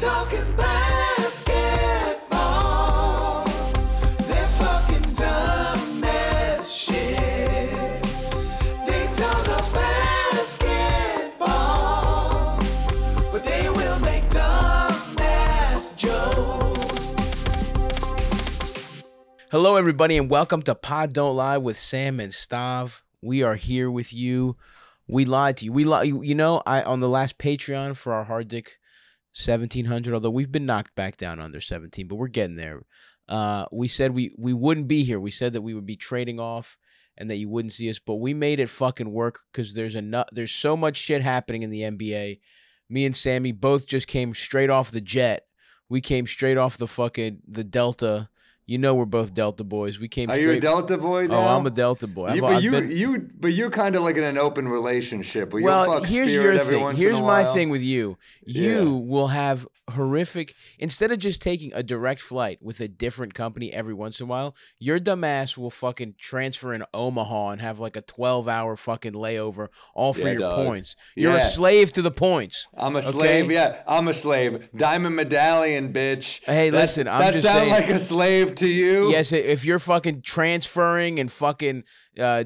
talking basketball. They're fucking dumb as shit. They talk about basketball, but they will make dumb ass jokes. Hello, everybody, and welcome to Pod Don't Lie with Sam and Stav. We are here with you. We lied to you. On the last Patreon for our Hard Dick 1700, although we've been knocked back down under 17, but we're getting there. We said we wouldn't be here. We said that we would be trading off and that you wouldn't see us, but we made it fucking work because there's so much shit happening in the NBA. Me and Sammy both just came straight off the jet. We came straight off the Delta. You know we're both Delta boys. We came. Are you a Delta boy now? Oh, I'm a Delta boy. But you're kind of like in an open relationship. Where well, you'll fuck here's Spirit your every thing. Once Here's in a my while. thing with you. You will have horrific. Instead of just taking a direct flight with a different company every once in a while, your dumb ass will fucking transfer in Omaha and have like a 12-hour fucking layover all for your points. You're a slave to the points. I'm a slave. Yeah, I'm a slave. Diamond medallion, bitch. Hey, listen, I'm just saying. That sound like a slave to you? Yes, if you're fucking transferring and fucking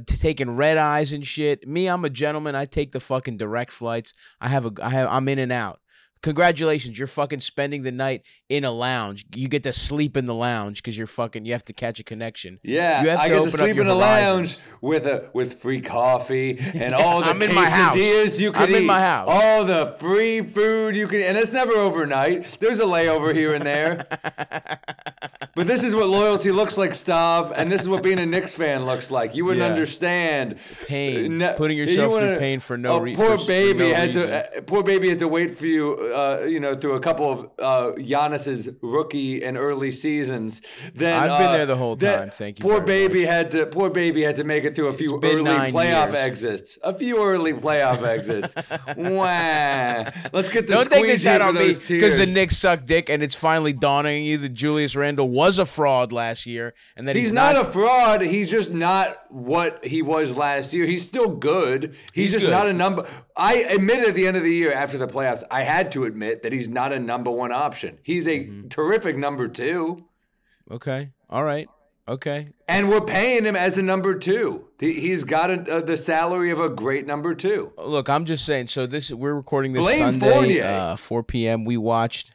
taking red eyes and shit. Me, I'm a gentleman. I take the fucking direct flights. I'm in and out. Congratulations, you're fucking spending the night in a lounge. You get to sleep in the lounge because you have to catch a connection. Yeah, you have I to get to open sleep up your in a horizons. lounge with free coffee and all the I'm in my house. quesadillas you can eat. I'm in my house. All the free food you can, and it's never overnight. There's a layover here and there. But this is what loyalty looks like, Stav, and this is what being a Knicks fan looks like. You wouldn't understand pain, putting yourself through pain for no reason. Poor baby had to wait for you, through a couple of Giannis's rookie and early seasons. Then I've been there the whole time. Thank you. Poor baby had to make it through a few early playoff exits. A few early playoff exits. Wah. Let's get the Don't take this out on me because the Knicks suck dick, and it's finally dawning on you that Julius Randle was a fraud last year, and that he's not a fraud. He's just not what he was last year. He's still good. He's just not a number. I admitted at the end of the year after the playoffs, I had to admit that he's not a number one option. He's a terrific number two. Okay. All right. Okay. And we're paying him as a number two. He's got the salary of a great number two. Look, I'm just saying. So we're recording this Blame Sunday, Fournier. 4 p.m. We watched.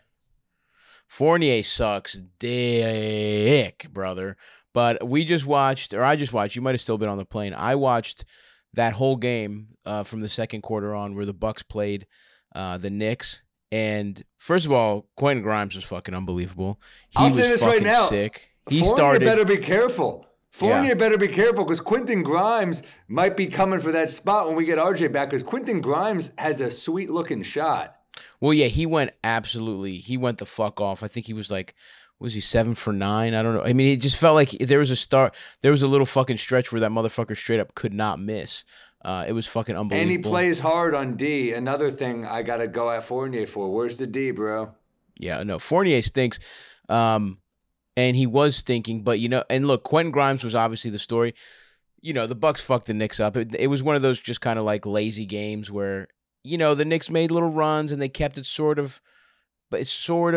Fournier sucks dick, brother. But I just watched. You might have still been on the plane. I watched that whole game from the second quarter on, where the Bucks played the Knicks. And first of all, Quentin Grimes was fucking unbelievable. I'll say this right now. Sick. Fournier better be careful. Fournier better be careful because Quentin Grimes might be coming for that spot when we get RJ back, because Quentin Grimes has a sweet looking shot. Well, yeah, he went the fuck off. I think he was like, was he 7 for 9? I don't know. I mean, it just felt like there was a little fucking stretch where that motherfucker straight up could not miss. It was fucking unbelievable. And he plays hard on D. Another thing I got to go at Fournier for. Where's the D, bro? Yeah, no, Fournier stinks. And he was stinking, but and look, Quentin Grimes was obviously the story. The Bucks fucked the Knicks up. It was one of those just kind of like lazy games where, the Knicks made little runs and they kept it sort of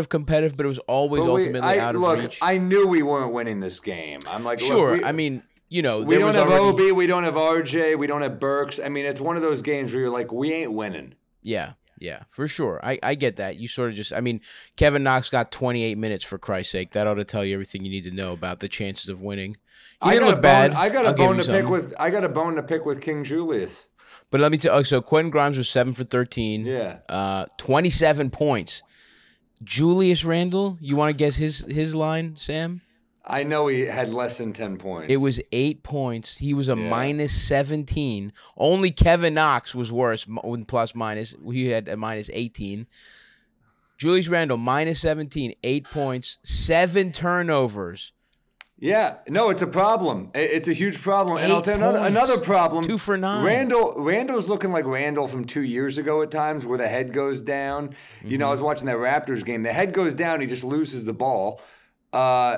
competitive, but it was always ultimately out of reach. I knew we weren't winning this game. I'm like, sure. Look, I mean, we don't have Obi, we don't have RJ, we don't have Burks. I mean, it's one of those games where you're like, we ain't winning. Yeah, for sure. I get that. You sort of just, I mean, Kevin Knox got 28 minutes, for Christ's sake. That ought to tell you everything you need to know about the chances of winning. He didn't look bad. I got a bone to pick with King Julius. But let me tell you, so Quentin Grimes was 7 for 13. Yeah. 27 points. Julius Randle, you want to guess his line, Sam? I know he had less than 10 points. It was 8 points. He was a minus 17. Only Kevin Knox was worse, plus minus. He had a minus 18. Julius Randle, minus 17, 8 points, 7 turnovers. Yeah, no, it's a problem. It's a huge problem. And I'll tell you another problem. 2 for 9. Randall's looking like Randall from 2 years ago at times, where the head goes down. I was watching that Raptors game. The head goes down. He just loses the ball.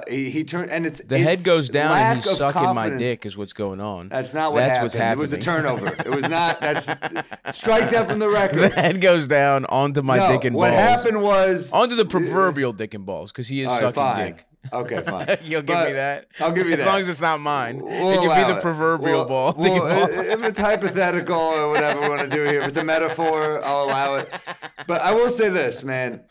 He turned, and it's the head goes down and he's sucking confidence. my dick is what's going on. That's not what happened. What's happening. It was a turnover. It was not. That's strike that from the record. The head goes down onto my dick and balls. What happened was onto the proverbial dick and balls because he is sucking dick. Okay, fine. You'll give me that. I'll give you that. As long as it's not mine. We'll it can be the proverbial ball. Dick and balls. If it's hypothetical or whatever we want to do here, if it's a metaphor, I'll allow it. But I will say this, man.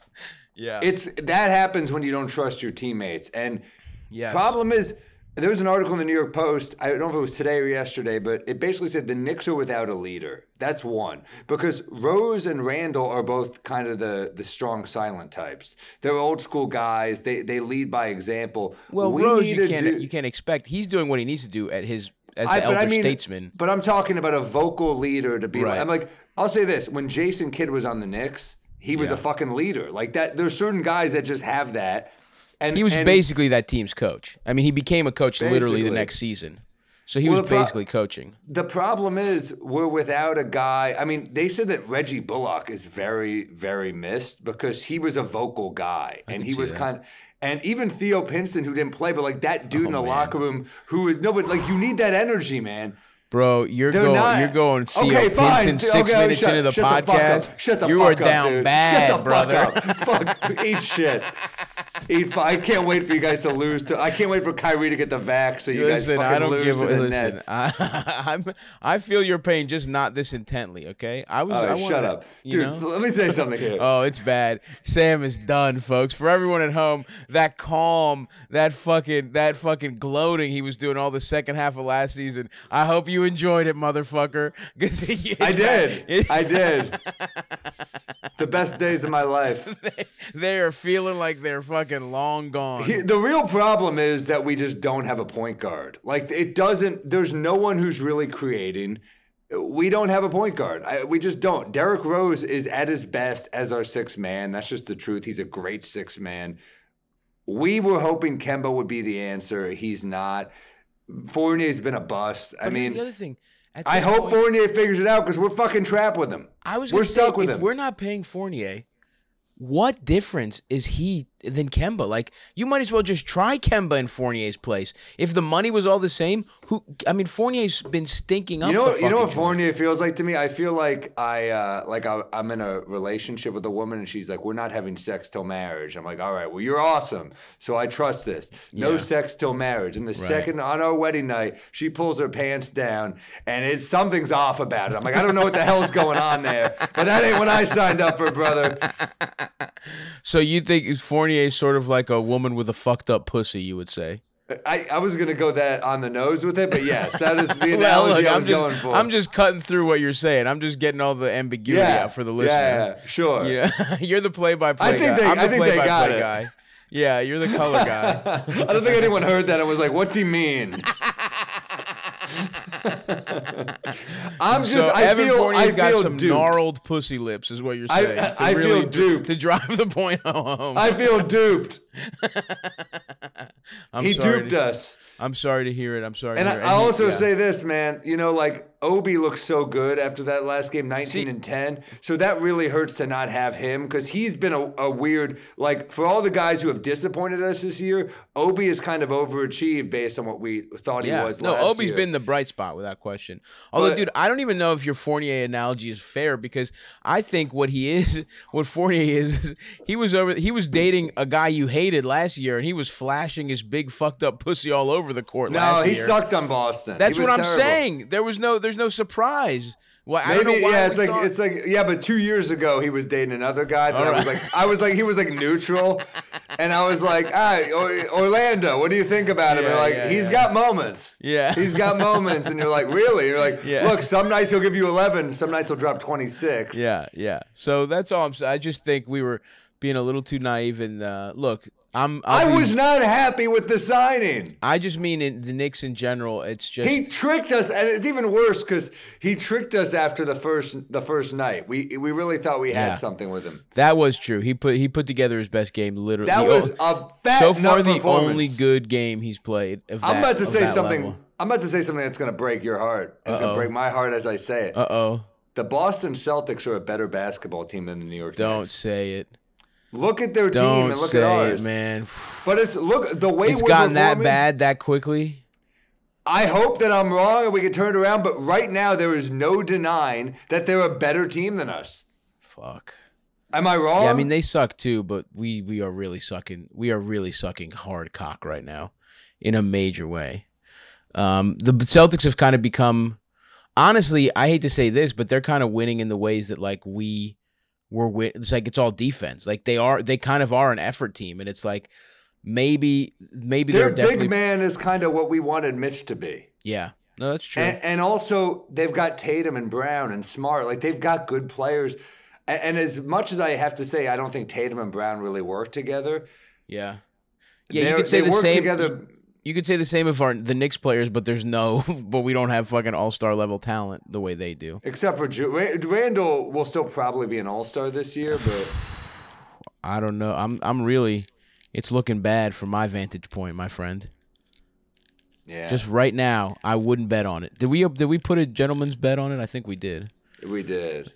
Yeah. That happens when you don't trust your teammates. And yes. Problem is, there was an article in the New York Post, I don't know if it was today or yesterday, but it basically said the Knicks are without a leader. That's one. Because Rose and Randall are both kind of the strong silent types. They're old school guys. They lead by example. Well, Rose, you can't expect. He's doing what he needs to do as the elder statesman. But I'm talking about a vocal leader to be right. I'm like, I'll say this. When Jason Kidd was on the Knicks, he was a fucking leader. Like that. There's certain guys that just have that. And he was basically that team's coach. I mean, he became a coach literally the next season. So he was basically coaching. The problem is we're without a guy. I mean, they said that Reggie Bullock is very, very missed because he was a vocal guy. And he was and even Theo Pinson, who didn't play, but like that dude in the locker room who was, no, but like you need that energy, man. Bro, you're going Theo Pinson 6 minutes into the podcast. Shut the fuck up. You are down bad, Shut the brother. Fuck, eat shit. I can't wait for you guys to lose. I can't wait for Kyrie to get the vax so you guys fucking lose to the Nets. I feel your pain, just not this intently, okay? Shut up. Dude, let me say something here. Oh, it's bad. Sam is done, folks. For everyone at home, that calm, that fucking gloating he was doing all the second half of last season, I hope you enjoyed it, motherfucker. I did. It's the best days of my life. They are feeling like they're fucking long gone. The real problem is that we just don't have a point guard. Like there's no one who's really creating. We don't have a point guard. We just don't. Derrick Rose is at his best as our sixth man. That's just the truth. He's a great sixth man. We were hoping Kemba would be the answer. He's not. Fournier's been a bust. But here's the other thing. I hope Fournier figures it out because we're fucking trapped with him. We're stuck with him. If we're not paying Fournier, what difference is he than Kemba? Like, you might as well just try Kemba in Fournier's place. If the money was all the same, Fournier's been stinking up. You know what Fournier feels like to me? I feel like I'm in a relationship with a woman and she's like, we're not having sex till marriage. I'm like, all right, well, you're awesome. So I trust this. No sex till marriage. And the second on our wedding night, she pulls her pants down and something's off about it. I'm like, I don't know what the hell's going on there, but that ain't what I signed up for, brother. So you think Fournier is sort of like a woman with a fucked up pussy, you would say? I was going to go that on the nose with it, but yes, that is the analogy I was going for. I'm just cutting through what you're saying. I'm just getting all the ambiguity out for the listener. Yeah, sure. Yeah, you're the play-by-play guy. I'm the play-by-play guy. Yeah, you're the color guy. I don't think anyone heard that and was like, what's he mean? Evan Fournier's got some gnarled pussy lips, is what you're saying. I feel duped. To drive the point home. I feel duped. He duped us. I'm sorry to hear it. And I also say this, man. You know, like Obi looks so good after that last game, 19-10. So that really hurts to not have him because he's been a weird, like for all the guys who have disappointed us this year, Obi has kind of overachieved based on what we thought he was last year. No, Obi's been the bright spot without question. Although, dude, I don't even know if your Fournier analogy is fair because I think what Fournier is he was dating a guy you hated last year and he was flashing his big fucked up pussy all over the court last year. No, he sucked on Boston. That's what I'm saying. There's no surprise. Well, I don't know why. It's like but 2 years ago he was dating another guy that I was like he was like neutral, and I was like, Orlando, what do you think about him? And he's got moments. Yeah, he's got moments, and you're like, really? You're like, look, some nights he'll give you 11, some nights he'll drop 26. Yeah. So that's all I'm saying. I just think we were being a little too naive. And look. I was not happy with the signing. I just mean in the Knicks in general. It's just he tricked us, and it's even worse because he tricked us after the first night. We really thought we had something with him. That was true. He put together his best game. Literally, that was a fat so far the performance. only good game he's played. I'm about to say something. I'm about to say something that's going to break your heart. It's going to break my heart as I say it. The Boston Celtics are a better basketball team than the New York Knicks. Don't say it. Look at their team Don't and look say at ours, it, man. But look the way It's we're gotten that performing, bad that quickly. I hope that I'm wrong and we can turn it around. But right now, there is no denying that they're a better team than us. Fuck. Am I wrong? Yeah, I mean they suck too, but we are really sucking. We are really sucking hard cock right now, in a major way. The Celtics have kind of become. Honestly, I hate to say this, but they're kind of winning in the ways that like we were. It's like it's all defense. Like they kind of are an effort team, and it's like maybe their definitely big man is kind of what we wanted Mitch to be. Yeah, no, that's true. And also they've got Tatum and Brown and Smart. Like they've got good players. And as much as I have to say, I don't think Tatum and Brown really work together. Yeah, you could say they the work same. Together. You could say the same of the Knicks players, but but we don't have fucking all-star level talent the way they do. Except for Randall will still probably be an all-star this year, but I don't know. I'm really, it's looking bad from my vantage point, my friend. Yeah. Just right now, I wouldn't bet on it. Did we put a gentleman's bet on it? I think we did. We did.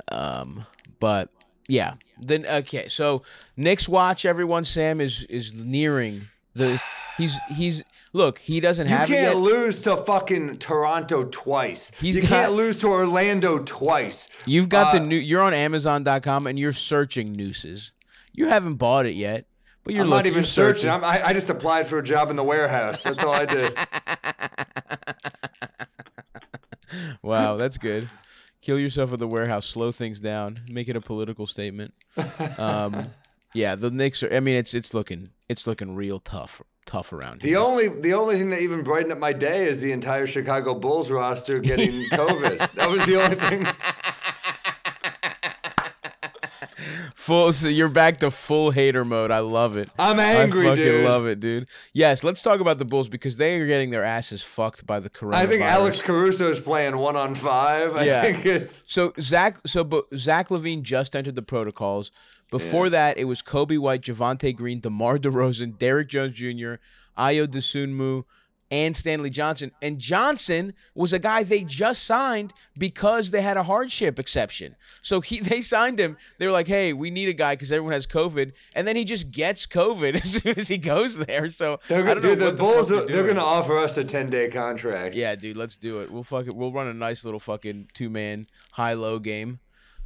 But yeah. Then okay. So Knicks watch, everyone. Sam is nearing the. He's. Look, he doesn't have it yet. You can't lose to fucking Toronto twice. You got- can't lose to Orlando twice. You've got the new. You're on Amazon.com and you're searching nooses. You haven't bought it yet, but you're I'm looking. not even You're searching. I just applied for a job in the warehouse. That's all I did. Wow, that's good. Kill yourself at the warehouse. Slow things down. Make it a political statement. Yeah, the Knicks are. I mean, it's looking real tough around here. The only thing that even brightened up my day is the entire Chicago Bulls roster getting COVID. That was the only thing. So you're back to full hater mode. I love it. I'm angry, I fucking dude. love it, dude. Yes, let's talk about the Bulls because they are getting their asses fucked by the coronavirus. I think Alex Caruso is playing 1-on-5. Yeah. I think it's So Zach LaVine just entered the protocols. Before that, it was Kobe White, Javonte Green, DeMar DeRozan, Derrick Jones Jr., Ayo Dosunmu, and Stanley Johnson. And Johnson was a guy they just signed because they had a hardship exception. So they signed him. They were like, hey, we need a guy because everyone has COVID. And then he just gets COVID as soon as he goes there. So I don't know the what Bulls, fuck they're going to offer us a 10-day contract. Yeah, dude, let's do it. We'll run a nice little fucking 2-man high-low game.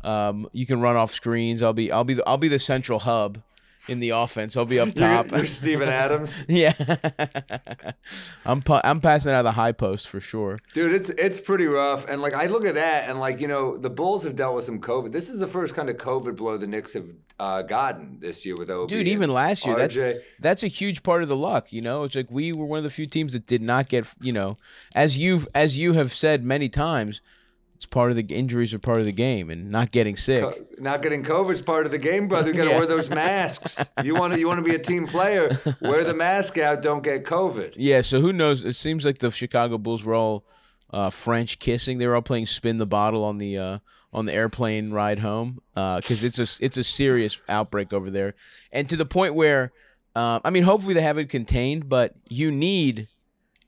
You can run off screens. I'll be the central hub in the offense. I'll be up top. You're Steven Adams. Yeah. I'm passing out of the high post for sure. Dude, it's pretty rough. And like I look at that and like, you know, the Bulls have dealt with some COVID. This is the first kind of COVID blow the Knicks have gotten this year with OB. Dude, even last year, RJ. that's a huge part of the luck, you know? It's like we were one of the few teams that did not get, you know, as you have said many times, it's part of the injuries are part of the game, and not getting sick. Not getting COVID is part of the game, brother. You got to wear those masks. You want to be a team player. Wear the mask out. Don't get COVID. Yeah. So who knows? It seems like the Chicago Bulls were all French kissing. They were all playing spin the bottle on the airplane ride home because it's a serious outbreak over there, and to the point where I mean, hopefully they have it contained, but you need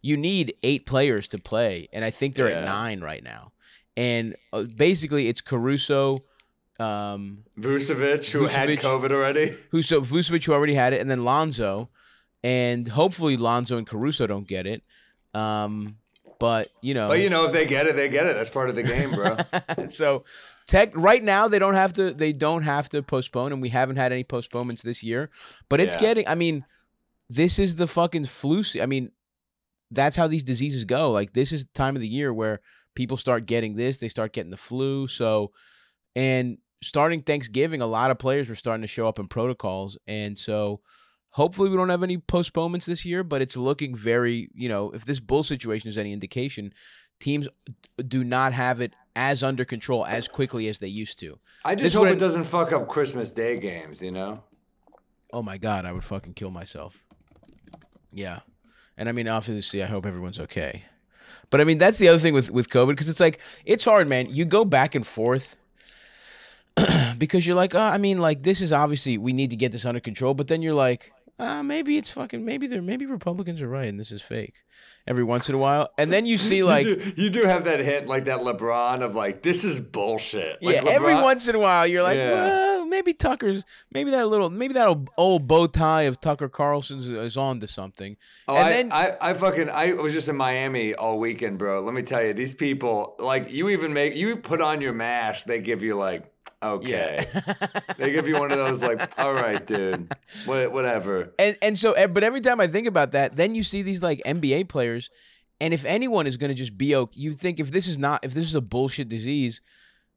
8 players to play, and I think they're at 9 right now. And basically, it's Caruso, Vucevic, who had COVID already. Vucevic, who already had it, and then Lonzo. And hopefully Lonzo and Caruso don't get it. But, you know. But, you know, if they get it, they get it. That's part of the game, bro. So, right now, they don't have to postpone, and we haven't had any postponements this year. But it's getting, I mean, this is the fucking flu. I mean, that's how these diseases go. Like, this is the time of the year where people start getting this, they start getting the flu. So, and starting Thanksgiving, a lot of players were starting to show up in protocols. And so, hopefully we don't have any postponements this year, but it's looking very, you know, if this Bull situation is any indication, teams do not have it as under control as quickly as they used to. I just hope it doesn't fuck up Christmas Day games, you know? Oh my God, I would fucking kill myself. Yeah. And I mean, obviously, I hope everyone's okay. But I mean, that's the other thing with COVID, because it's like, it's hard, man. You go back and forth because you're like, oh, I mean, like, this is obviously, we need to get this under control. But then you're like, maybe it's fucking, maybe Republicans are right and this is fake every once in a while. And then you see like. You do have that hit, like that LeBron of like, this is bullshit. Like Yeah, LeBron, every once in a while you're like, well, maybe that old bow tie of Tucker Carlson's is on to something. Oh, and I was just in Miami all weekend, bro. Let me tell you, these people, like, you put on your mask, they give you like, okay. Yeah. They give you one of those like, all right, dude, whatever. And so, but every time I think about that, then you see these like NBA players, and if anyone is going to just be okay, you'd think if this is a bullshit disease,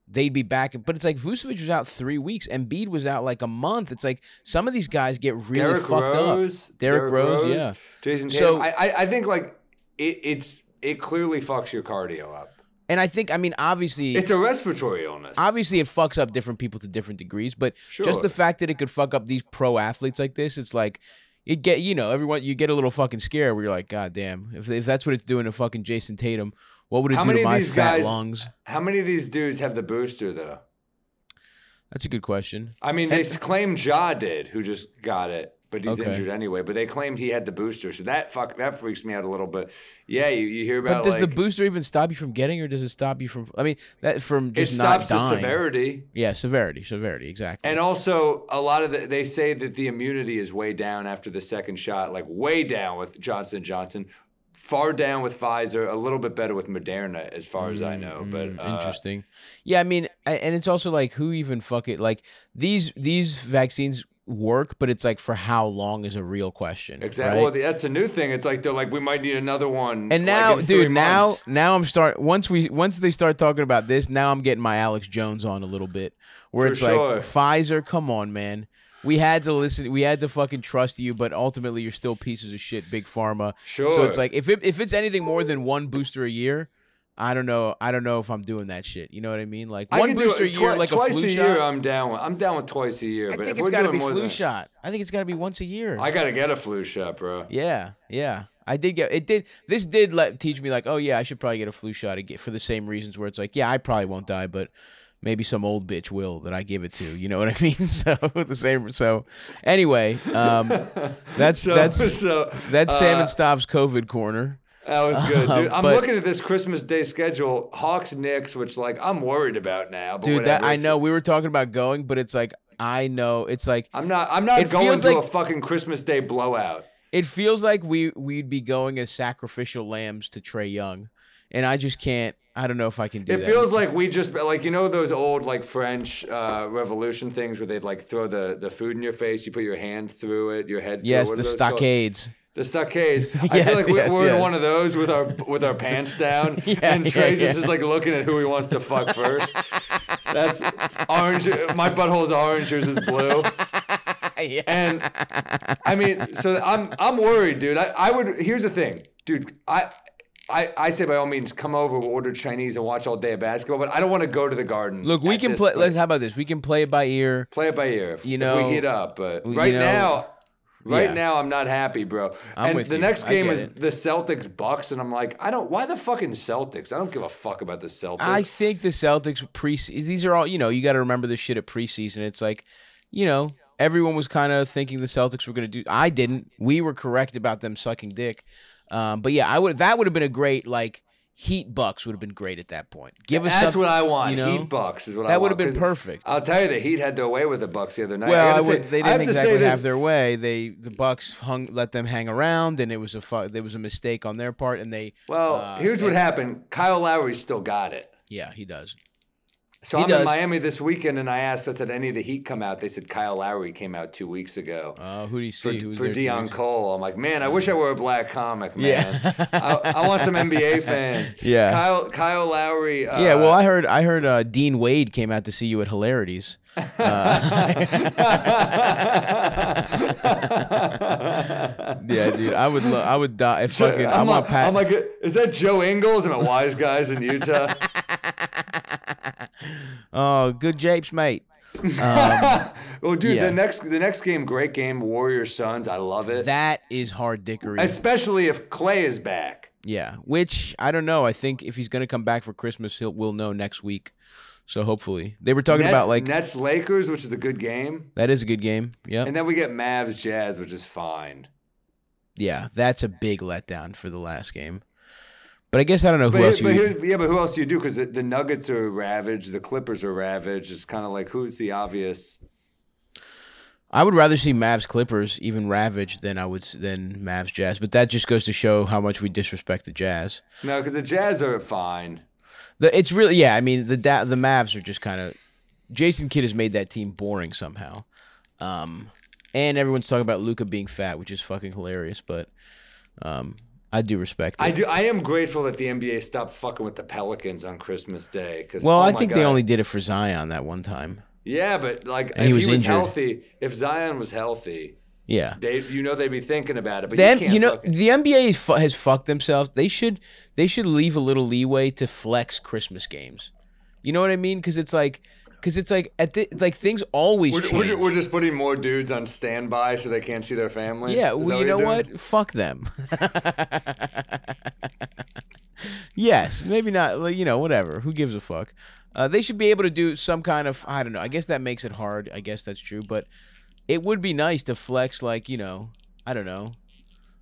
they'd be back. But it's like Vucevic was out 3 weeks. Embiid was out like a month. It's like some of these guys get really fucked up. Derrick Rose, yeah. Jason Tatum. So I think like it clearly fucks your cardio up. And I think, I mean, obviously it's a respiratory illness. Obviously, it fucks up different people to different degrees. But just the fact that it could fuck up these pro athletes like this, it's like you get a little fucking scared where you're like, God damn, if that's what it's doing to fucking Jason Tatum. What would it do to my fat lungs? How many of these dudes have the booster, though? That's a good question. I mean, they claim Ja did, who just got it, but he's injured anyway. But they claimed he had the booster, so that freaks me out a little bit. Yeah, you hear about. But does the booster even stop you from getting, or does it stop you from? I mean, from just not dying. It stops the severity. Yeah, severity, exactly. And also, a lot of they say that the immunity is way down after the second shot, like way down with Johnson & Johnson. Far down with Pfizer, a little bit better with Moderna, as far as I know. But interesting. Yeah, I mean, and it's also like, who even like these vaccines work, but it's like, for how long is a real question. Exactly. Right? Well, that's the new thing. It's like they're like, we might need another one. And now, like dude, now I'm once they start talking about this, now I'm getting my Alex Jones on a little bit, where it's like, Pfizer, come on, man. We had to listen. We had to fucking trust you, but ultimately you're still pieces of shit, big pharma. Sure. So it's like, if it's anything more than one booster a year, I don't know if I'm doing that shit. You know what I mean? Like one booster a year, like a flu shot. Twice a year, I'm down with twice a year. I but think if it's got to be flu shot. I think it's got to be once a year. I got to get a flu shot, bro. Yeah. I did get it. This did teach me like, oh yeah, I should probably get a flu shot again for the same reasons. Where it's like, yeah, I probably won't die, but maybe some old bitch will that I give it to. You know what I mean? So anyway, that's Sam and Stav's COVID corner. That was good, dude. I'm looking at this Christmas Day schedule, Hawks Knicks, which like I'm worried about now. But dude, whatever. I know we were talking about going, but it's like, I know it's like I'm not going to a fucking Christmas Day blowout. It feels like we'd be going as sacrificial lambs to Trae Young, and I just can't. I don't know if I can do that. It feels like we just, like, you know those old, like, French Revolution things where they'd, like, throw the food in your face, you put your hand through it, your head through it. Yes, the stockades. The stockades. I feel like we're in one of those with our pants down, and Trae just is, like, looking at who he wants to fuck first. That's orange. My butthole's orange, yours is blue. Yeah. And, I mean, so I'm worried, dude. Here's the thing, dude. I say by all means come over, we'll order Chinese and watch all day of basketball, but I don't want to go to the Garden. Look, we can play. How about this? We can play it by ear. Play it by ear. If we heat up, but right now I'm not happy, bro. And the next game is the Celtics Bucks, and I'm like, why the fucking Celtics? I don't give a fuck about the Celtics. I think the Celtics these are all, you got to remember this shit at preseason. It's like, everyone was kind of thinking the Celtics were going to do. I didn't. We were correct about them sucking dick. But yeah, that would have been a great, like, Heat Bucks would have been great at that point. That's what I want. Heat Bucks is what I want. That would have been perfect. I'll tell you, the Heat had their way with the Bucks the other night. Well, they didn't exactly have their way. The Bucks let them hang around, and there was a mistake on their part, and they. Well, here's what happened. Kyle Lowry still got it. Yeah, he does. So I'm in Miami this weekend, and I said, any of the Heat come out? They said Kyle Lowry came out 2 weeks ago. Who do you see? For Deion Cole. I'm like, man, I wish I were a black comic, man. Yeah. I want some NBA fans. Yeah. Kyle Lowry. Yeah, well, I heard Dean Wade came out to see you at Hilarities. Yeah, dude, I would die if fucking. I'm like, is that Joe Ingles? I'm at Wise Guys in Utah. Oh, good japes, mate. Well, dude, the next game, great game, Warriors Suns. I love it. That is hard dickery, especially if Clay is back. Yeah, which I don't know. I think if he's gonna come back for Christmas, we'll know next week. So hopefully, they were talking about like Nets Lakers, which is a good game. That is a good game. Yeah, and then we get Mavs Jazz, which is fine. Yeah, that's a big letdown for the last game. But I guess I don't know who else but who else do you do? Because the Nuggets are ravaged, the Clippers are ravaged. It's kind of like, who's the obvious? I would rather see Mavs Clippers even ravaged than Mavs Jazz, but that just goes to show how much we disrespect the Jazz. No, because the Jazz are fine. It's really I mean the Mavs are just kind of Jason Kidd has made that team boring somehow, and everyone's talking about Luka being fat, which is fucking hilarious. But I do respect it. I am grateful that the NBA stopped fucking with the Pelicans on Christmas Day. Well, I think they only did it for Zion that one time. Yeah, but like and if he was healthy, if Zion was healthy, yeah, they'd be thinking about it. But the NBA has fucked themselves. They should leave a little leeway to flex Christmas games. You know what I mean? Because it's like things always change. We're just putting more dudes on standby so they can't see their families. Yeah, well, you know what? Fuck them. Yes, maybe not. You know, whatever. Who gives a fuck? They should be able to do some kind of, I don't know. I guess that makes it hard. I guess that's true. But it would be nice to flex, like, you know, I don't know,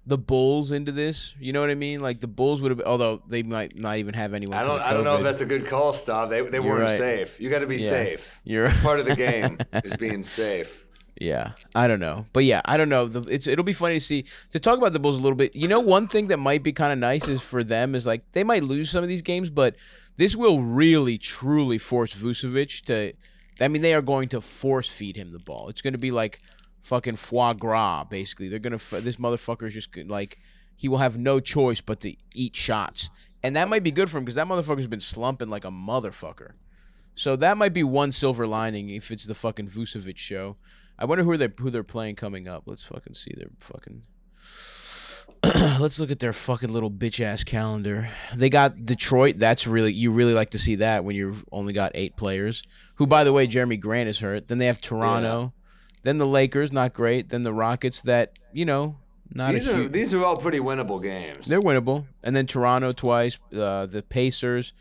the Bulls into this. You know what I mean? Like the Bulls would have, although they might not even have anyone. I don't know if that's a good call, Stav. They weren't safe. You got to be safe. You're right. Part of the game is being safe. Yeah, I don't know. But yeah, I don't know. It'll be funny to talk about the Bulls a little bit. You know, one thing that might be kind of nice is for them is like they might lose some of these games, but this will really, truly force Vucevic to. I mean, they are going to force feed him the ball. It's going to be like fucking foie gras, basically. They're going to. This motherfucker is just like he will have no choice but to eat shots, and that might be good for him because that motherfucker's been slumping like a motherfucker. So that might be one silver lining if it's the fucking Vucevic show. I wonder who they're playing coming up. Let's fucking see their fucking. Let's look at their fucking little bitch ass calendar. They got Detroit. You really like to see that when you've only got 8 players. Who, by the way, Jeremy Grant is hurt. Then they have Toronto. Yeah. Then the Lakers, not great. Then the Rockets, that these are all pretty winnable games. They're winnable. And then Toronto twice. The Pacers.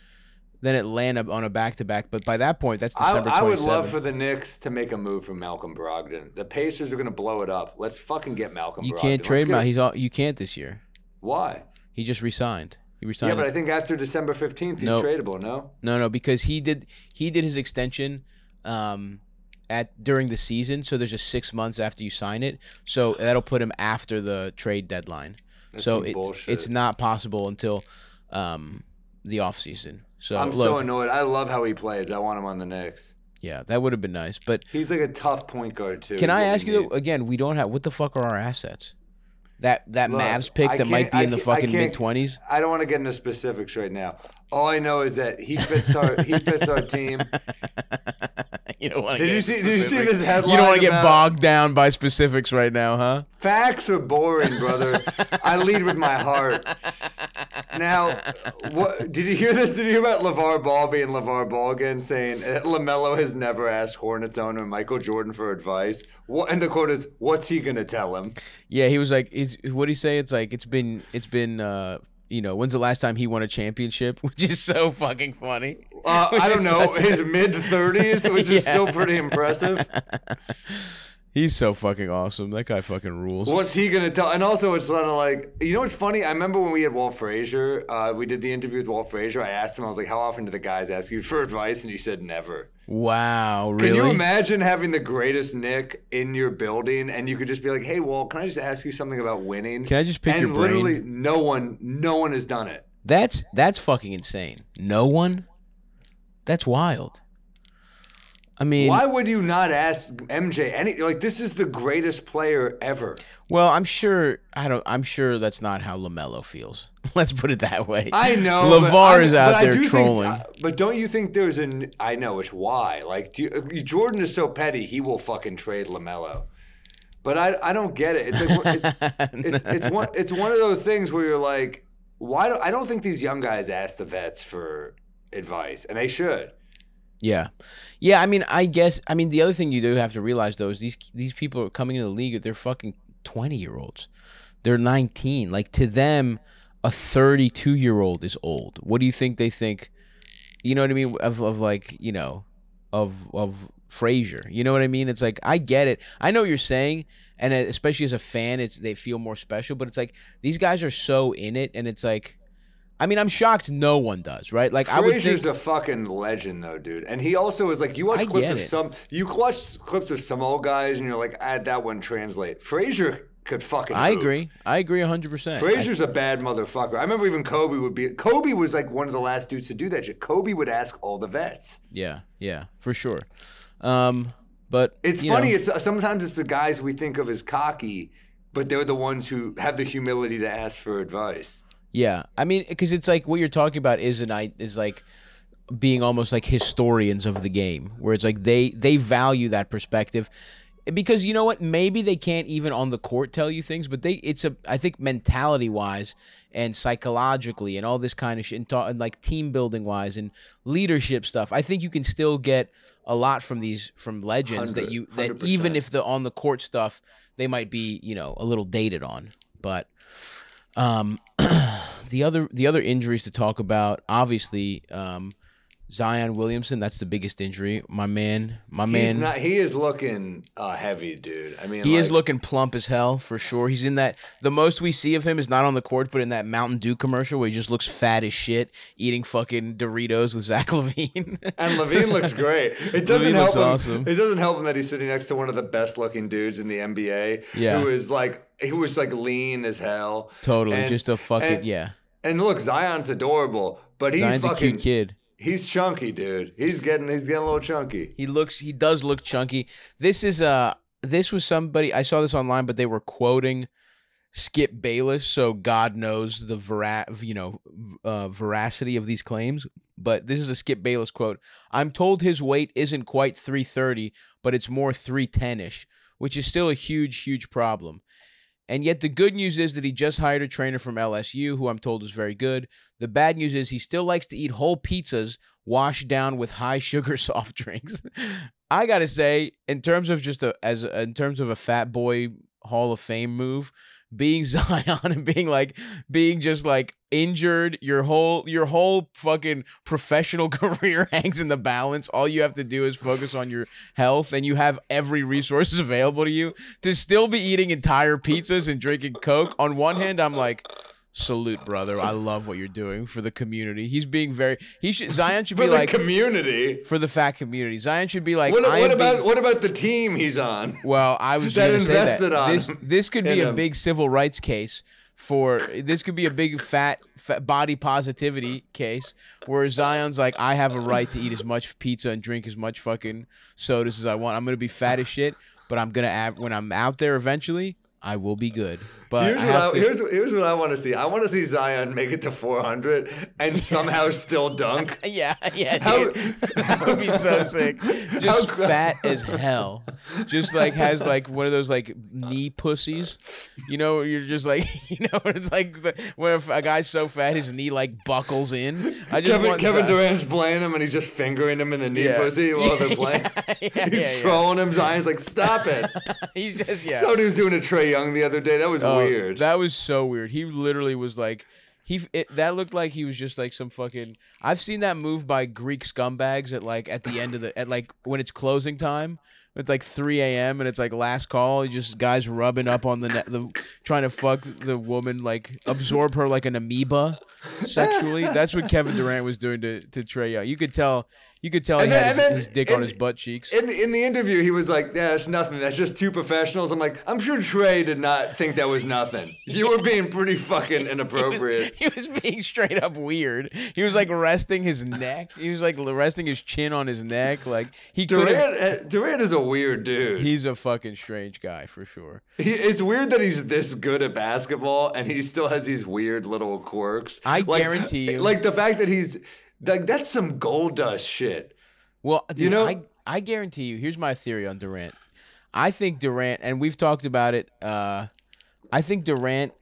Then Atlanta on a back-to-back. But by that point, that's December 27th. I would love for the Knicks to make a move for Malcolm Brogdon. The Pacers are going to blow it up. Let's fucking get Malcolm Brogdon. You can't trade him. You can't this year. Why? He just resigned. He resigned. Yeah, but I think after December 15th, he's tradable, no? No, because he did his extension during the season, so there's just 6 months after you sign it. So that'll put him after the trade deadline. That's so it's not possible until the offseason. So I'm so annoyed. I love how he plays. I want him on the Knicks. Yeah, that would have been nice. But he's like a tough point guard too. Can I ask you though? Again, we don't have. What the fuck are our assets? That Mavs pick that might be in the fucking mid-20s. I don't want to get into specifics right now. All I know is that he fits our team. You don't want Did you see this headline? You don't want to get bogged down by specifics right now, huh? Facts are boring, brother. I lead with my heart. Now, did you hear this? Did you hear about LeVar Ball being LeVar Ball again, saying LaMelo has never asked Hornets owner Michael Jordan for advice? And the quote is, "What's he gonna tell him?" Yeah, he was like, "What did he say?" It's like it's been. When's the last time he won a championship? Which is so fucking funny. I don't know, his mid-30s, which is still pretty impressive. He's so fucking awesome. That guy fucking rules. What's he going to tell? And also, it's sort of like, you know what's funny? I remember when we had Walt Frazier, we did the interview with Walt Frazier. I asked him, I was like, how often do the guys ask you for advice? And he said never. Wow, really? Can you imagine having the greatest Nick in your building and you could just be like, hey, Walt, can I just ask you something about winning? Can I just pick your brain? And literally no one has done it. That's fucking insane. No one? That's wild. I mean, why would you not ask MJ like this is the greatest player ever? Well, I'm sure that's not how LaMelo feels. Let's put it that way. I know. LeVar is out there trolling. But don't you think there's I know it's why. Like Jordan is so petty, he will fucking trade LaMelo. But I don't get it. It's like it's one of those things where you're like, I don't think these young guys ask the vets for advice, and they should. Yeah. I mean, the other thing you do have to realize though is these people are coming into the league. They're fucking 20-year-olds. They're 19. Like to them, a 32-year-old is old. What do you think they think? You know what I mean? Of like of Frazier. You know what I mean? It's like I get it. I know what you're saying, and especially as a fan, they feel more special. But it's like these guys are so in it, and it's like I mean, I'm shocked no one does, right? Like I would think Frazier's a fucking legend, though, dude. And he also is like, you watch clips of clips of some old guys, and you're like, that wouldn't translate. Frazier could fucking. I agree 100%. Frazier's a bad motherfucker. I remember even Kobe was like one of the last dudes to do that shit. Kobe would ask all the vets. Yeah, for sure. But it's funny. It's sometimes it's the guys we think of as cocky, but they're the ones who have the humility to ask for advice. Yeah, I mean, because it's like what you're talking about is like being almost like historians of the game, where it's like they value that perspective, because you know what, maybe they can't even on the court tell you things, but I think mentality wise and psychologically and all this kind of shit, and like team building wise and leadership stuff, I think you can still get a lot from legends that 100%. Even if the on the court stuff they might be a little dated on, but. The other injuries to talk about, obviously, Zion Williamson. That's the biggest injury. My man. He is looking heavy, dude. I mean, he is looking plump as hell for sure. He's in that. The most we see of him is not on the court, but in that Mountain Dew commercial where he just looks fat as shit, eating fucking Doritos with Zach LaVine. And LaVine looks great. It doesn't help him. Awesome. It doesn't help him that he's sitting next to one of the best looking dudes in the NBA. Yeah. Who was like lean as hell. Totally, just a fucking yeah. And look, Zion's adorable, but Zion's a cute kid. He's chunky, dude. He's getting a little chunky. He does look chunky. This was somebody, I saw this online, but they were quoting Skip Bayless, so God knows the veracity of these claims. But this is a Skip Bayless quote. "I'm told his weight isn't quite 330, but it's more 310-ish, which is still a huge, huge problem. And yet the good news is that he just hired a trainer from LSU, who I'm told is very good. The bad news is he still likes to eat whole pizzas washed down with high sugar soft drinks." I gotta say, in terms of a fat boy Hall of Fame move, being Zion and being just like injured, your whole fucking professional career hangs in the balance. All you have to do is focus on your health, and you have every resources available to you to still be eating entire pizzas and drinking Coke. On one hand, I'm like, salute, brother. I love what you're doing for the community. Zion should be like community, for the fat community. Zion should be like, what about the team he's on? Well, I was that going to say invested that on this could be a big civil rights case. This could be a big fat body positivity case where Zion's like, I have a right to eat as much pizza and drink as much fucking sodas as I want. I'm gonna be fat as shit, but when I'm out there eventually, I will be good. But here's what I want to see. I want to see Zion make it to 400 and somehow still dunk. Yeah, dude. That would be so sick. Just fat as hell. Just like has like one of those like knee pussies. You're just like, it's like when a guy's so fat his knee like buckles in. Kevin Durant's playing him and he's just fingering him in the knee pussy while they're playing. He's trolling him. Zion's like, stop it. He's just Somebody was doing a Trae Young the other day. That was weird. That was so weird. He literally was like, that looked like he was just like some fucking. I've seen that move by Greek scumbags at the end of when it's closing time. It's like 3 a.m. and it's like last call. Just guys rubbing up on trying to fuck the woman, like absorb her like an amoeba sexually. That's what Kevin Durant was doing to Trae Young. You could tell he had his dick on his butt cheeks. In the interview, he was like, "Yeah, it's nothing. That's just two professionals." I'm like, I'm sure Trae did not think that was nothing. You were being pretty fucking inappropriate. He was being straight up weird. He was like resting his neck. He was like resting his chin on his neck. Like Durant is a weird dude. He's a fucking strange guy for sure. It's weird that he's this good at basketball and he still has these weird little quirks. I guarantee you. Like the fact that he's like, that's some gold dust shit. Well, dude, I guarantee you. Here's my theory on Durant. I think Durant, and we've talked about it. I think Durant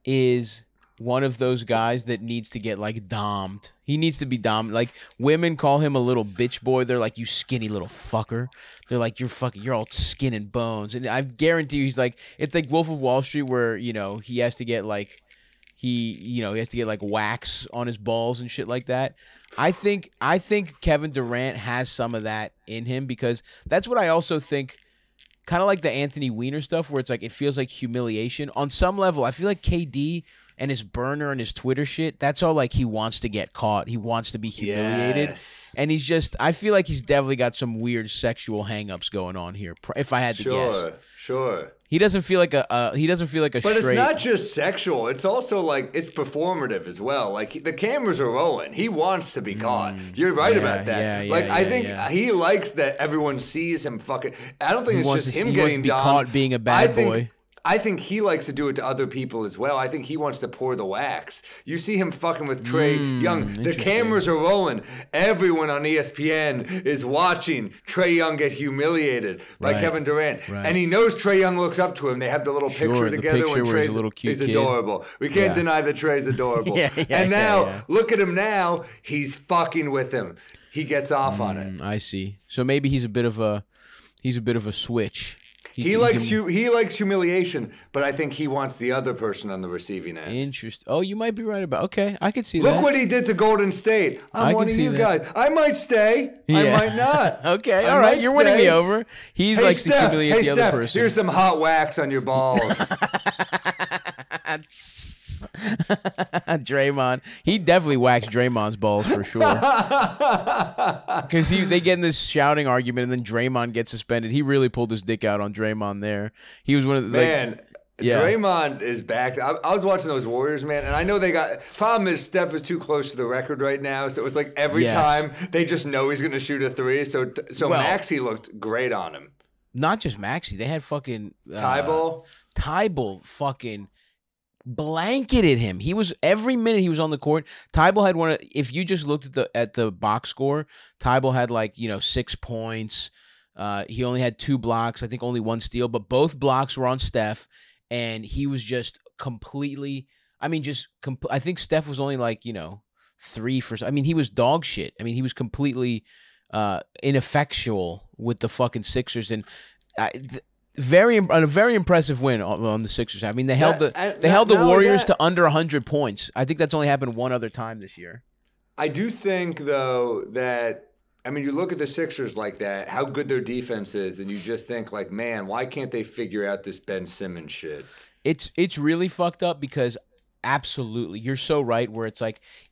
is one of those guys that needs to get like dommed. He needs to be dommed. Like women call him a little bitch boy. They're like, you skinny little fucker. They're like, you're all skin and bones. And I guarantee you, he's like, it's like Wolf of Wall Street where he has to get like. He has to get like wax on his balls and shit like that. I think Kevin Durant has some of that in him because that's what I also think, kind of like the Anthony Weiner stuff where it's like it feels like humiliation. On some level, I feel like KD and his burner and his Twitter shit, that's all like he wants to get caught. He wants to be humiliated. Yes. And he's just, I feel like he's definitely got some weird sexual hangups going on here, if I had to guess. Sure. He doesn't feel like a But straight. it's not just sexual. It's also like it's performative as well. Like the cameras are rolling. He wants to be caught. You're right about that. I think he likes that everyone sees him fucking. I don't think it's just him getting caught being a bad boy. I think he likes to do it to other people as well. I think he wants to pour the wax. You see him fucking with Trae Young. The cameras are rolling. Everyone on ESPN is watching Trae Young get humiliated by Kevin Durant. Right. And he knows Trae Young looks up to him. They have the little picture together when Trae's a little cute kid. Adorable. We can't deny that Trae's adorable. And now, look at him now. He's fucking with him. He gets off on it. I see. So maybe he's a bit of a switch. He likes humiliation, but I think he wants the other person on the receiving end. Interesting. Oh, you might be right about. Okay, I could see that. Look what he did to Golden State. I'm one of you guys. I might stay. I might not. Okay, all right. You're winning me over. He likes to humiliate the other person. Here's some hot wax on your balls. Draymond. He definitely waxed Draymond's balls for sure. Because they get in this shouting argument and then Draymond gets suspended. He really pulled his dick out on Draymond there. He was one of the Draymond is back. I was watching those Warriors, man, and I know they got. Problem is, Steph is too close to the record right now, so it's like every time they just know he's going to shoot a three. So Maxey looked great on him. Not just Maxey, they had fucking Tybal fucking blanketed him. He was every minute he was on the court. Tybal had one. If you just looked at the box score, Tybal had 6 points. He only had 2 blocks. I think only 1 steal, but both blocks were on Steph. And he was just completely. I mean, I think Steph was only 3 for. I mean, he was dog shit. I mean, he was completely ineffectual with the fucking Sixers, and a very impressive win on the Sixers. I mean, they held the Warriors to under 100 points. I think that's only happened one other time this year. I do think though that. I mean, you look at the Sixers like that, how good their defense is, and you just think man, why can't they figure out this Ben Simmons shit? It's really fucked up because absolutely, you're so right. Where it's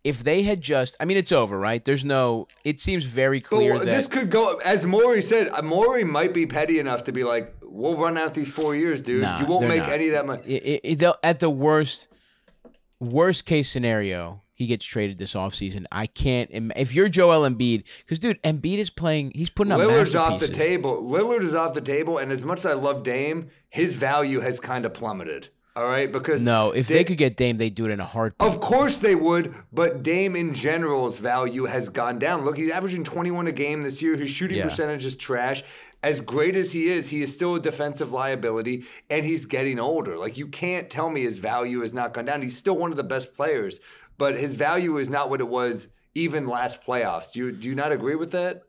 if they had just, I mean, it's over, right? It seems very clear that this could go, as Morey said. Morey might be petty enough to be we'll run out these 4 years, dude. You won't make any of that money. At the worst case scenario, he gets traded this offseason. I can't. If you're Joel Embiid, because dude, Embiid is playing. He's putting up. Lillard's off the table. Lillard is off the table, and as much as I love Dame, his value has kind of plummeted. All right, because if they could get Dame, they'd do it in a heartbeat. Of course they would, but Dame in general's value has gone down. Look, he's averaging 21 a game this year. His shooting percentage is trash. As great as he is still a defensive liability, and he's getting older. You can't tell me his value has not gone down. He's still one of the best players, but his value is not what it was even last playoffs. Do you not agree with that?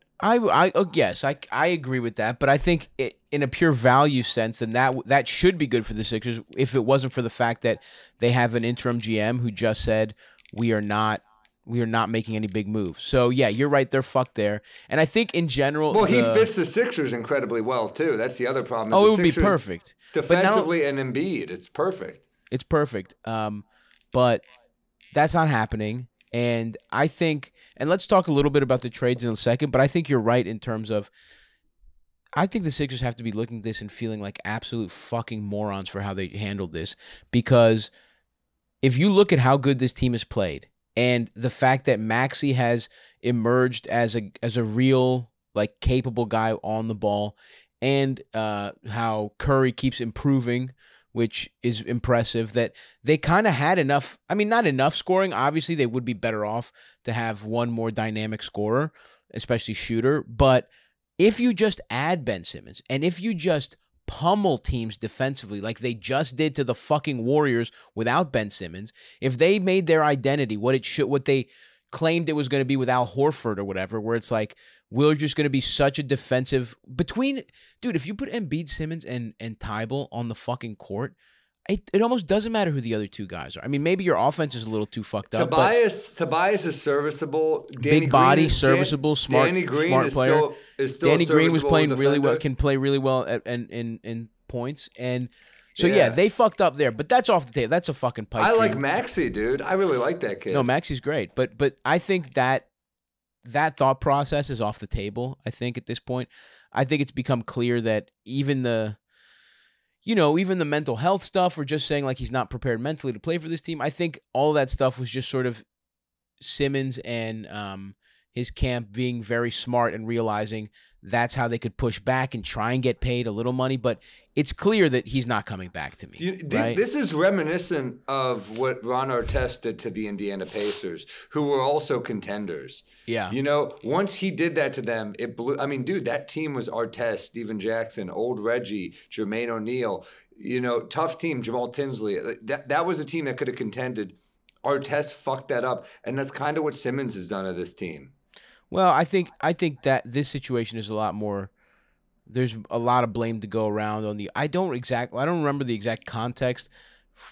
Yes, I agree with that, but I think in a pure value sense, then that should be good for the Sixers if it wasn't for the fact that they have an interim GM who just said we are not making any big moves. So yeah, you're right, they're fucked there. And I think in general, he fits the Sixers incredibly well too. That's the other problem. It would be perfect defensively and Embiid. It's perfect. It's perfect. But that's not happening. And I think, and let's talk a little bit about the trades in a second, but I think you're right in terms of, I think the Sixers have to be looking at this and feeling like absolute fucking morons for how they handled this. Because if you look at how good this team has played and the fact that Maxey has emerged as a real, capable guy on the ball, and how Curry keeps improving, which is impressive, that they kind of had enough. I mean, not enough scoring. Obviously, they would be better off to have one more dynamic scorer, especially shooter. But if you just add Ben Simmons, and if you just pummel teams defensively like they just did to the fucking Warriors without Ben Simmons, if they made their identity what they claimed it was going to be with Al Horford or whatever, where it's we're just going to be such a defensive dude, if you put Embiid, Simmons, and Tybal on the fucking court, it almost doesn't matter who the other two guys are. I mean, maybe your offense is a little too fucked up. Tobias is serviceable. Big body, serviceable, smart player. Is still Danny Green was playing really well, defender. can play really well in points. And So yeah, they fucked up there, but that's off the table. That's a fucking pipe dream. I like Maxey, dude. I really like that kid. No, Maxey's great, but I think that thought process is off the table. I think at this point, I think it's become clear that even the mental health stuff, or just saying like he's not prepared mentally to play for this team. I think all of that stuff was just sort of Simmons and his camp being very smart and realizing that's how they could push back and try and get paid a little money. But it's clear that he's not coming back to me. Right? This is reminiscent of what Ron Artest did to the Indiana Pacers, who were also contenders. Yeah. Once he did that to them, it blew. I mean, dude, that team was Artest, Steven Jackson, Old Reggie, Jermaine O'Neal, tough team, Jamal Tinsley. That was a team that could have contended. Artest fucked that up, and that's kind of what Simmons has done to this team. Well, I think that this situation is a lot more. There's a lot of blame to go around on the. I don't remember the exact context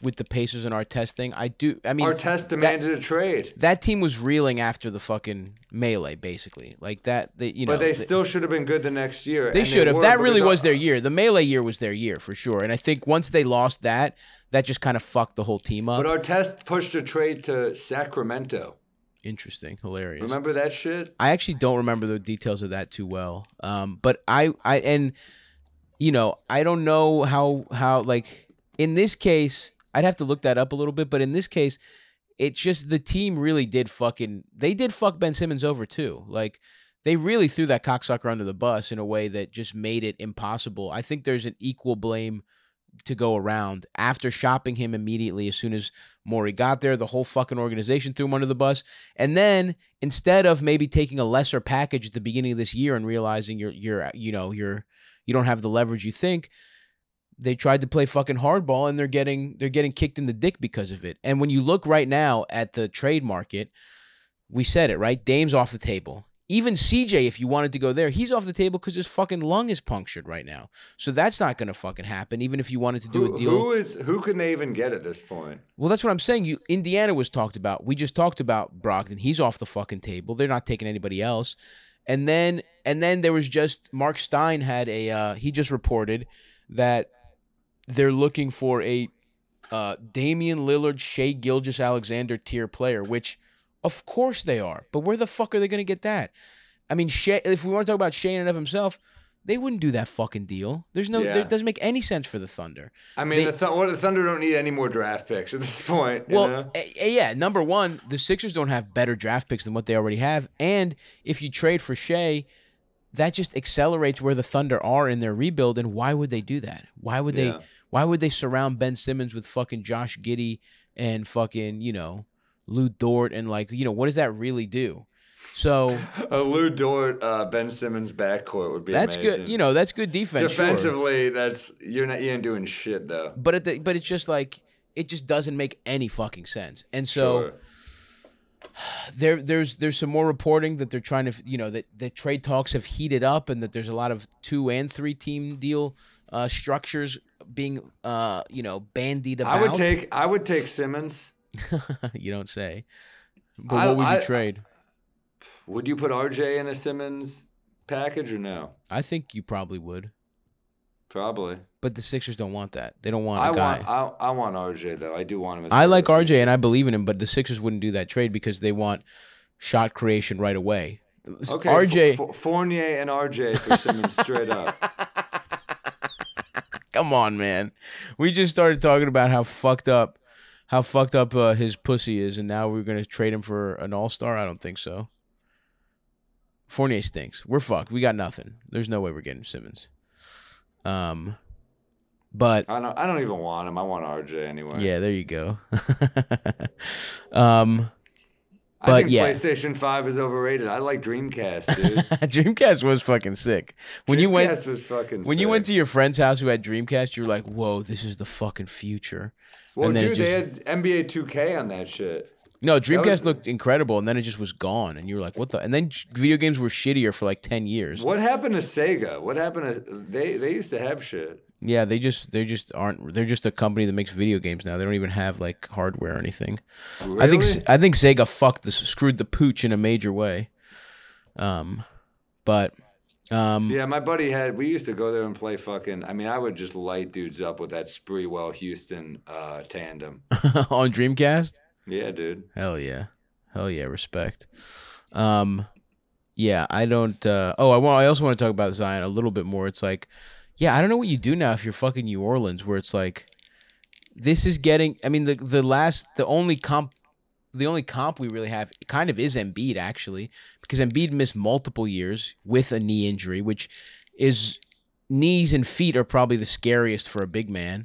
with the Pacers and Artest thing. Artest demanded a trade. That team was reeling after the fucking melee, basically, like that. But they still should have been good the next year. They should have. That really was their year. The melee year was their year for sure. And I think once they lost that just kind of fucked the whole team up. But Artest pushed a trade to Sacramento. Interesting, hilarious. Remember that shit? I actually don't remember the details of that too well. But I don't know how like in this case, I'd have to look that up a little bit. But in this case, it's just the team really did fuck Ben Simmons over too. Like they really threw that cocksucker under the bus in a way that just made it impossible. I think there's an equal blame to go around after shopping him immediately as soon as Morey got there. The whole fucking organization threw him under the bus. And then instead of maybe taking a lesser package at the beginning of this year and realizing you don't have the leverage you think, they tried to play fucking hardball and they're getting kicked in the dick because of it. And when you look right now at the trade market, we said it, right? Dame's off the table. Even CJ, if you wanted to go there, he's off the table because his fucking lung is punctured right now. So that's not going to fucking happen, even if you wanted to do a deal. Who can they even get at this point? Well, that's what I'm saying. Indiana was talked about. We just talked about Brogdon. He's off the fucking table. They're not taking anybody else. And then there was just Mark Stein had he just reported that they're looking for a Damian Lillard, Shai Gilgeous-Alexander tier player, which of course they are. But where the fuck are they going to get that? I mean, if we want to talk about Shai in and of himself, they wouldn't do that fucking deal. It doesn't make any sense for the Thunder. I mean, the Thunder don't need any more draft picks at this point. Yeah. Number one, the Sixers don't have better draft picks than what they already have. And if you trade for Shai, that just accelerates where the Thunder are in their rebuild. And why would they do that? Why would they surround Ben Simmons with fucking Josh Giddey and fucking, Lou Dort and what does that really do? So a Lou Dort, Ben Simmons backcourt would be that's amazing. good. That's good defense. Defensively, you ain't doing shit though. But it's just like it just doesn't make any fucking sense. And so there's some more reporting that they're trying to that the trade talks have heated up and that there's a lot of 2 and 3 team deal structures being bandied about. I would take Simmons. You don't say. But what would you trade? Would you put RJ in a Simmons package or no? I think you probably would. Probably. But the Sixers don't want that. They don't want a guy. I want RJ, though. I do want him. I like RJ, and I believe in him, but the Sixers wouldn't do that trade because they want shot creation right away. Okay, RJ, Fournier and RJ for Simmons straight up. Come on, man. We just started talking about how fucked up his pussy is, and now we're going to trade him for an all-star? I don't think so. Fournier stinks. We're fucked. We got nothing. There's no way we're getting Simmons. But I don't even want him. I want RJ anyway. Yeah, there you go. I think PlayStation 5 is overrated. I like Dreamcast, dude. Dreamcast was fucking sick. When you went to your friend's house who had Dreamcast, you were like, "Whoa, this is the fucking future." Well, dude, they had NBA 2K on that shit. No, Dreamcast looked incredible, and then it just was gone, and you were like, "What the?" And then video games were shittier for like 10 years. What happened to Sega? What happened to they used to have shit. Yeah, they just aren't. They're just a company that makes video games now. They don't even have like hardware or anything. Really? I think Sega screwed the pooch in a major way. But Yeah, my buddy we used to go there and play fucking, I mean, I would just light dudes up with that Sprewell Houston tandem. On Dreamcast? Yeah, dude. Hell yeah. Respect. Yeah, I don't. I also want to talk about Zion a little bit more. It's like, yeah, I don't know what you do now if you're fucking New Orleans, where it's like, this is getting. I mean, the only comp we really have kind of is Embiid, actually, because Embiid missed multiple years with a knee injury, which is, knees and feet are probably the scariest for a big man.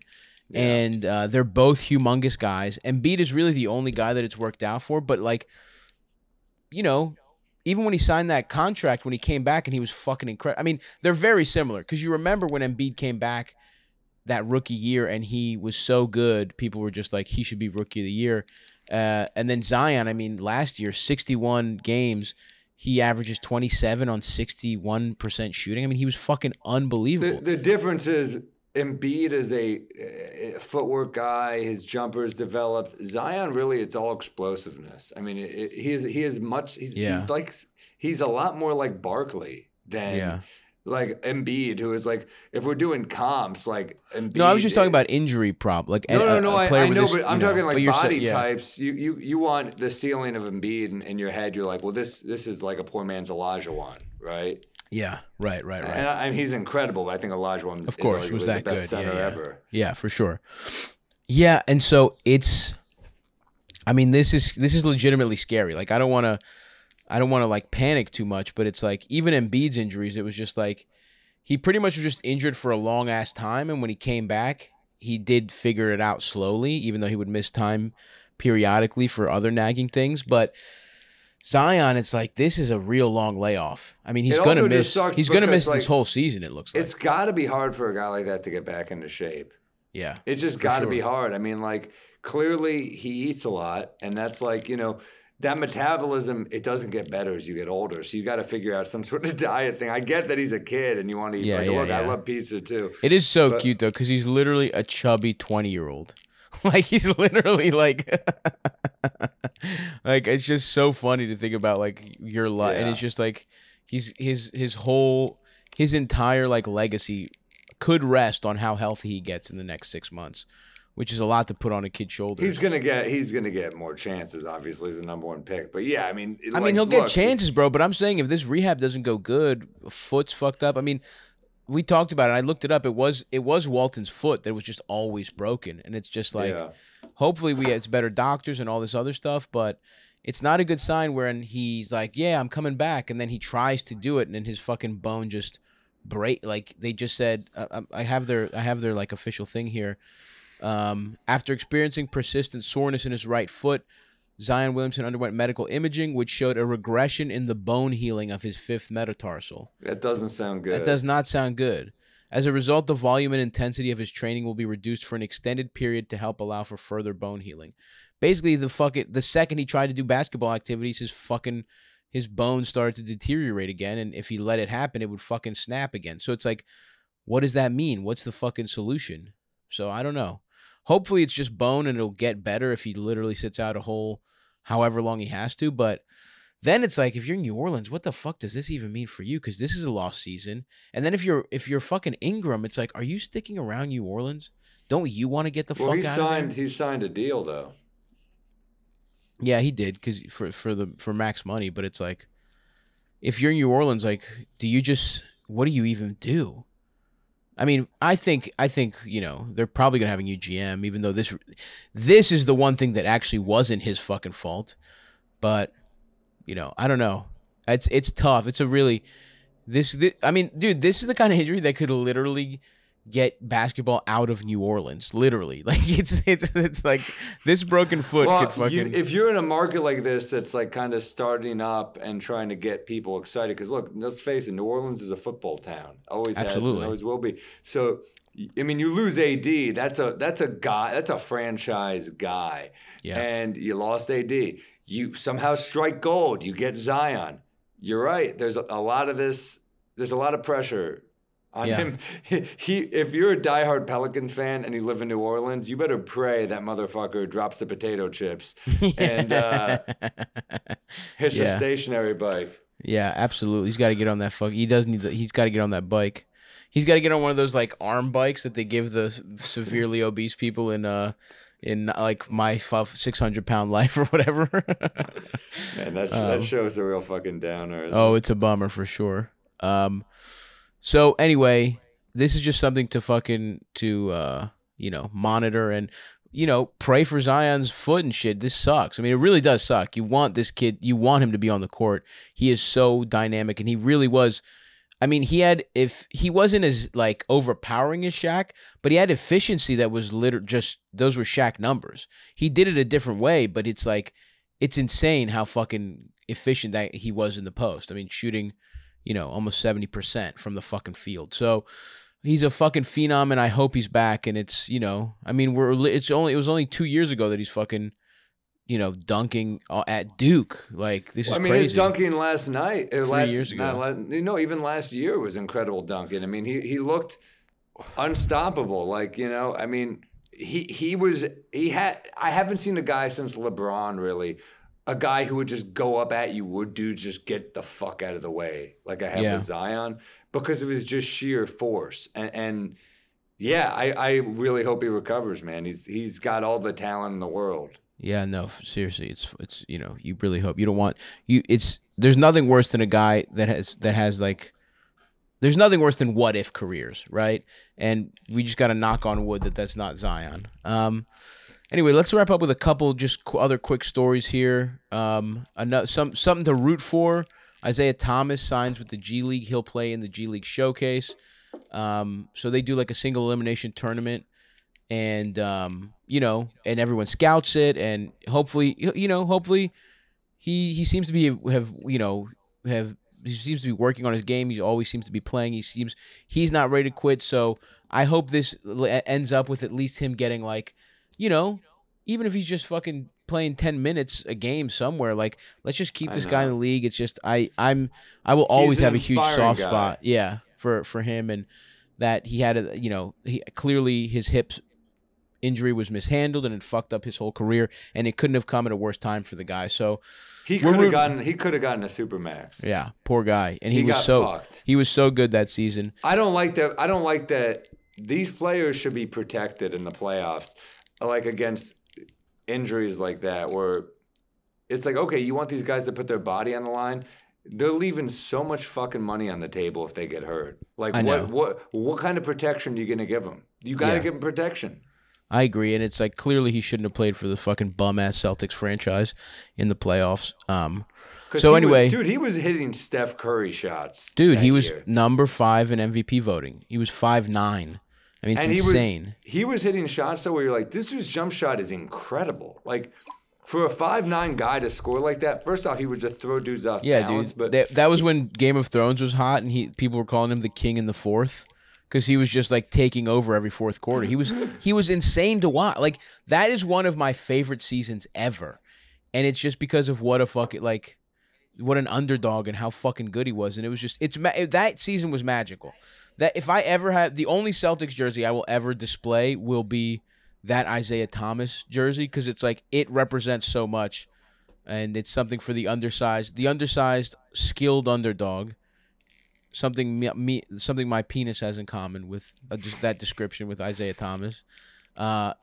Yeah. And they're both humongous guys. Embiid is really the only guy that it's worked out for, but like, you know, even when he signed that contract, when he came back and he was fucking incredible. I mean, they're very similar, because you remember when Embiid came back that rookie year and he was so good, people were just like, he should be rookie of the year. And then Zion, I mean, last year, 61 games, he averages 27 on 61% shooting. I mean, he was fucking unbelievable. The difference is Embiid is a footwork guy. His jumper's developed. Zion, really, it's all explosiveness. I mean, he's a lot more like Barkley than like Embiid, who is like, if we're doing comps, like Embiid. No, I was just talking about injury prop. Like I know, but I'm talking like body types. You want the ceiling of Embiid in your head. You're like, well, this is like a poor man's Olajuwon, right? Yeah, right. And he's incredible, but I think Olajuwon, of course, was that the best good center ever. Yeah, for sure. Yeah, and so it's, I mean, this is legitimately scary. Like, I don't want to like panic too much, but it's like, even Embiid's injuries, it was just like, he pretty much was just injured for a long ass time, and when he came back, he did figure it out slowly, even though he would miss time periodically for other nagging things, but Zion, it's like, this is a real long layoff. I mean, he's gonna miss this whole season, it looks like. It's got to be hard for a guy like that to get back into shape. Yeah. It's just got to be hard. I mean, like, clearly he eats a lot, and that's like, you know, that metabolism, it doesn't get better as you get older. So you got to figure out some sort of diet thing. I get that he's a kid and you want to eat, I love pizza too. It is so cute though, because he's literally a chubby 20-year-old. Like, he's literally like, like, it's just so funny to think about, like, your life. And it's just like, his entire like legacy could rest on how healthy he gets in the next 6 months, which is a lot to put on a kid's shoulders. He's gonna get more chances, obviously, as the number one pick. But yeah, I mean, he'll get chances, bro. But I'm saying, if this rehab doesn't go good, foot's fucked up. I mean, we talked about it. I looked it up. It was Walton's foot that was just always broken, and it's just like, hopefully it's better doctors and all this other stuff. But it's not a good sign when he's like, yeah, I'm coming back, and then he tries to do it, and then his fucking bone just break. Like, they just said, I have their like official thing here. After experiencing persistent soreness in his right foot, Zion Williamson underwent medical imaging, which showed a regression in the bone healing of his fifth metatarsal. That doesn't sound good. That does not sound good. As a result, the volume and intensity of his training will be reduced for an extended period to help allow for further bone healing. Basically, the second he tried to do basketball activities, his bones started to deteriorate again, and if he let it happen, it would fucking snap again. So it's like, what does that mean? What's the fucking solution? So I don't know. Hopefully it's just bone and it'll get better if he literally sits out a whole however long he has to. But then it's like, if you're in New Orleans, what the fuck does this even mean for you? Because this is a lost season. And then if you're fucking Ingram, it's like, are you sticking around New Orleans? Don't you want to get the fuck out of there? He signed a deal though. Yeah, he did, because for max money. But it's like, if you're in New Orleans, like, what do you even do? I mean, I think you know, they're probably gonna have a new GM, even though this is the one thing that actually wasn't his fucking fault. But you know, I don't know. It's tough. It's a really I mean, dude, this is the kind of injury that could literally get basketball out of New Orleans. Literally, like it's like this broken foot could fucking. If you're in a market like this that's like kind of starting up and trying to get people excited, because look, let's face it, New Orleans is a football town. Always has and always will be. So I mean, you lose AD. That's a guy. That's a franchise guy. Yeah. And you lost AD. You somehow strike gold. You get Zion. You're right. There's a lot of this. There's a lot of pressure on him. If you're a diehard Pelicans fan and you live in New Orleans, you better pray that motherfucker drops the potato chips and hits a stationary bike. Yeah, absolutely. He's got to get on that fuck. He does need. He's got to get on that bike. He's got to get on one of those like arm bikes that they give the severely obese people in like my 600-pound life or whatever. Man, that show's a real fucking downer. Oh, it's a bummer for sure. So anyway, this is just something to fucking monitor and pray for Zion's foot and shit. This sucks. I mean, it really does suck. You want this kid, you want him to be on the court. He is so dynamic, and he really was. I mean, if he wasn't as like overpowering as Shaq, but he had efficiency that was just those were Shaq numbers. He did it a different way, but it's like it's insane how fucking efficient that he was in the post. I mean, shooting, almost 70% from the fucking field. So he's a fucking phenom, and I hope he's back. And it's I mean, it was only 2 years ago that he's fucking dunking at Duke. Like, this is crazy. His dunking last night, 3 years ago. Even last year was incredible dunking. I mean, he looked unstoppable. Like, I mean, I haven't seen a guy since LeBron, really, a guy who would just go up at you, just get the fuck out of the way, like I have with Zion, because of his just sheer force. And yeah, I really hope he recovers, man. He's got all the talent in the world. Yeah, no, seriously, it's you really hope. You don't want there's nothing worse than a guy that has like, there's nothing worse than what if careers, right? And we just got to knock on wood that's not Zion. Anyway, let's wrap up with a couple just other quick stories here. Something to root for. Isaiah Thomas signs with the G League. He'll play in the G League Showcase. So they do like a single elimination tournament. And and everyone scouts it, and hopefully he seems to be he seems to be working on his game. He always seems to be playing. He's not ready to quit. So I hope this ends up with at least him getting like, even if he's just fucking playing 10 minutes a game somewhere, like, let's just keep this guy in the league. It's just I will always have a huge soft spot, for him, and that he had clearly his hip injury was mishandled and it fucked up his whole career, and it couldn't have come at a worse time for the guy. So he could have gotten a supermax. Yeah, poor guy, and he was fucked. He was so good that season. I don't like that. These players should be protected in the playoffs, like against injuries like that, where it's like, okay, you want these guys to put their body on the line. They're leaving so much fucking money on the table if they get hurt. Like, what kind of protection are you gonna give them? You gotta give them protection. I agree, and it's like clearly he shouldn't have played for the fucking bum-ass Celtics franchise in the playoffs. So anyway, he was hitting Steph Curry shots. Dude, he was number 5 in MVP voting. He was 5'9". I mean, it's insane. He was hitting shots though where you're like, this dude's jump shot is incredible. Like, for a 5'9" guy to score like that, first off, he would just throw dudes off balance. Dude. But that was when Game of Thrones was hot, and people were calling him the king in the fourth. Because he was just like taking over every fourth quarter. He was insane to watch. Like, that is one of my favorite seasons ever, and it's just because of what an underdog and how fucking good he was. And it was just that season was magical. That if I ever have the only Celtics jersey I will ever display will be that Isaiah Thomas jersey, because it's like it represents so much, and it's something for the undersized skilled underdog. Something my penis has in common with that description with Isaiah Thomas.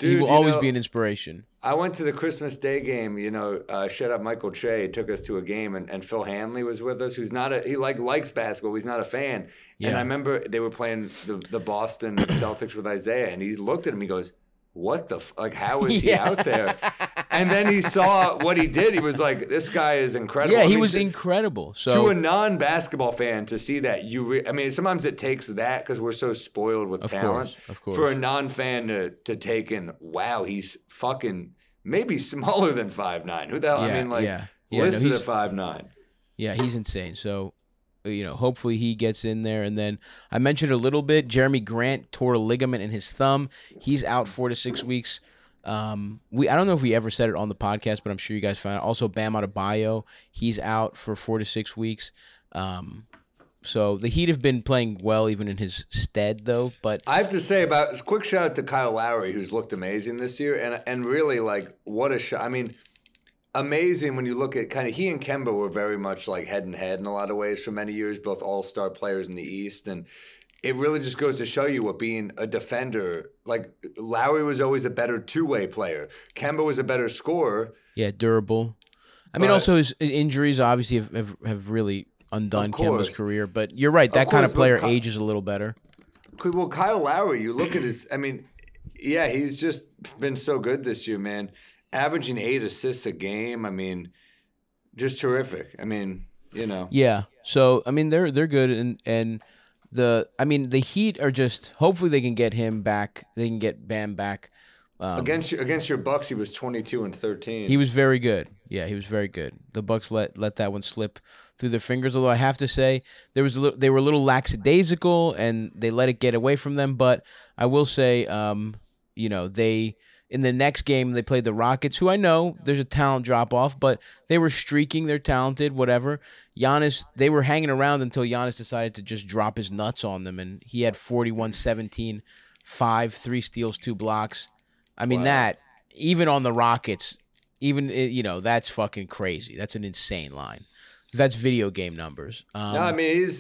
He will always be an inspiration. I went to the Christmas Day game. Shout out Michael Che took us to a game, and Phil Hanley was with us. Who's not he likes basketball. He's not a fan. Yeah. And I remember they were playing the Boston Celtics with Isaiah, and he looked at him. He goes, "What the how is he out there?" And then he saw what he did. He was like, "This guy is incredible." Yeah, he was incredible. So to a non-basketball fan to see that, sometimes it takes that because we're so spoiled with talent. Of course. For a non-fan to take in, wow, he's fucking maybe smaller than 5'9". Who the hell? Listed at 5'9". Yeah, he's insane. So, hopefully he gets in there. And then I mentioned a little bit, Jeremy Grant tore a ligament in his thumb. He's out 4 to 6 weeks. I don't know if we ever said it on the podcast, but I'm sure you guys found it. Also, Bam Adebayo, he's out for 4 to 6 weeks. So the Heat have been playing well, even in his stead, though. But I have to say a quick shout out to Kyle Lowry, who's looked amazing this year, and really like what a shot. I mean, amazing when you look at kind of he and Kemba were very much like head and head in a lot of ways for many years, both all-star players in the East. And it really just goes to show you what being a defender, like Lowry was always a better two-way player. Kemba was a better scorer. Yeah, durable. I mean, also his injuries obviously have really undone Kemba's career. But you're right, that kind of player ages a little better. Well, Kyle Lowry, you look at his, I mean, yeah, he's just been so good this year, man. Averaging 8 assists a game. I mean, just terrific. I mean, you know. Yeah. So I mean, they're good, and the Heat are just hopefully they can get him back. They can get Bam back. Against your Bucks, he was 22 and 13. He was very good. Yeah, he was very good. The Bucks let that one slip through their fingers. Although I have to say they were a little lackadaisical and they let it get away from them. But I will say, they. In the next game, they played the Rockets, who I know there's a talent drop-off, but they were streaking. They're talented, whatever. Giannis, they were hanging around until Giannis decided to just drop his nuts on them, and he had 41, 17, 5, 3 steals, 2 blocks. I mean, that, even on the Rockets, that's fucking crazy. That's an insane line. That's video game numbers. No, I mean,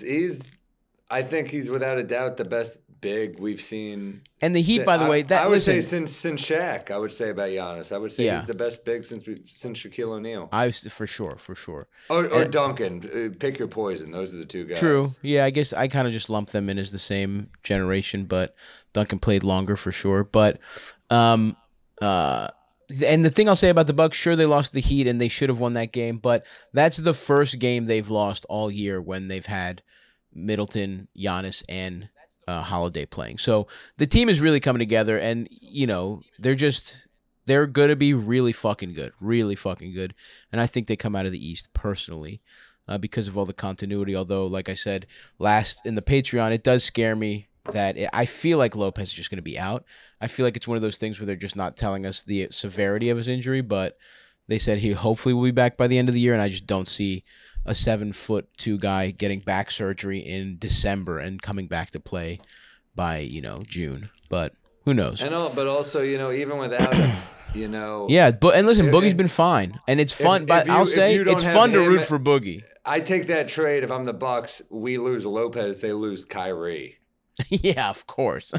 I think he's without a doubt the best big we've seen. And the Heat, by the way, I would say since Shaq, I would say about Giannis. I would say he's the best big since Shaquille O'Neal. For sure. Or Duncan. Pick your poison. Those are the two guys. True. Yeah, I guess I kind of just lump them in as the same generation, but Duncan played longer for sure. But and the thing I'll say about the Bucks, sure, they lost the Heat and they should have won that game, but that's the first game they've lost all year when they've had Middleton, Giannis, and Holiday playing. So the team is really coming together, and they're going to be really fucking good, and I think they come out of the East personally because of all the continuity. Although, like I said last in the Patreon, it does scare me that I feel like Lopez is just going to be out. I feel like it's one of those things where they're just not telling us the severity of his injury, but they said he hopefully will be back by the end of the year, and I just don't see a 7'2" guy getting back surgery in December and coming back to play by June. But who knows? But also even without him, Yeah, and listen, Boogie's been fine, and it's fun. But I'll say it's fun to root for Boogie. I take that trade. If I'm the Bucks, we lose Lopez, they lose Kyrie. Yeah, of course.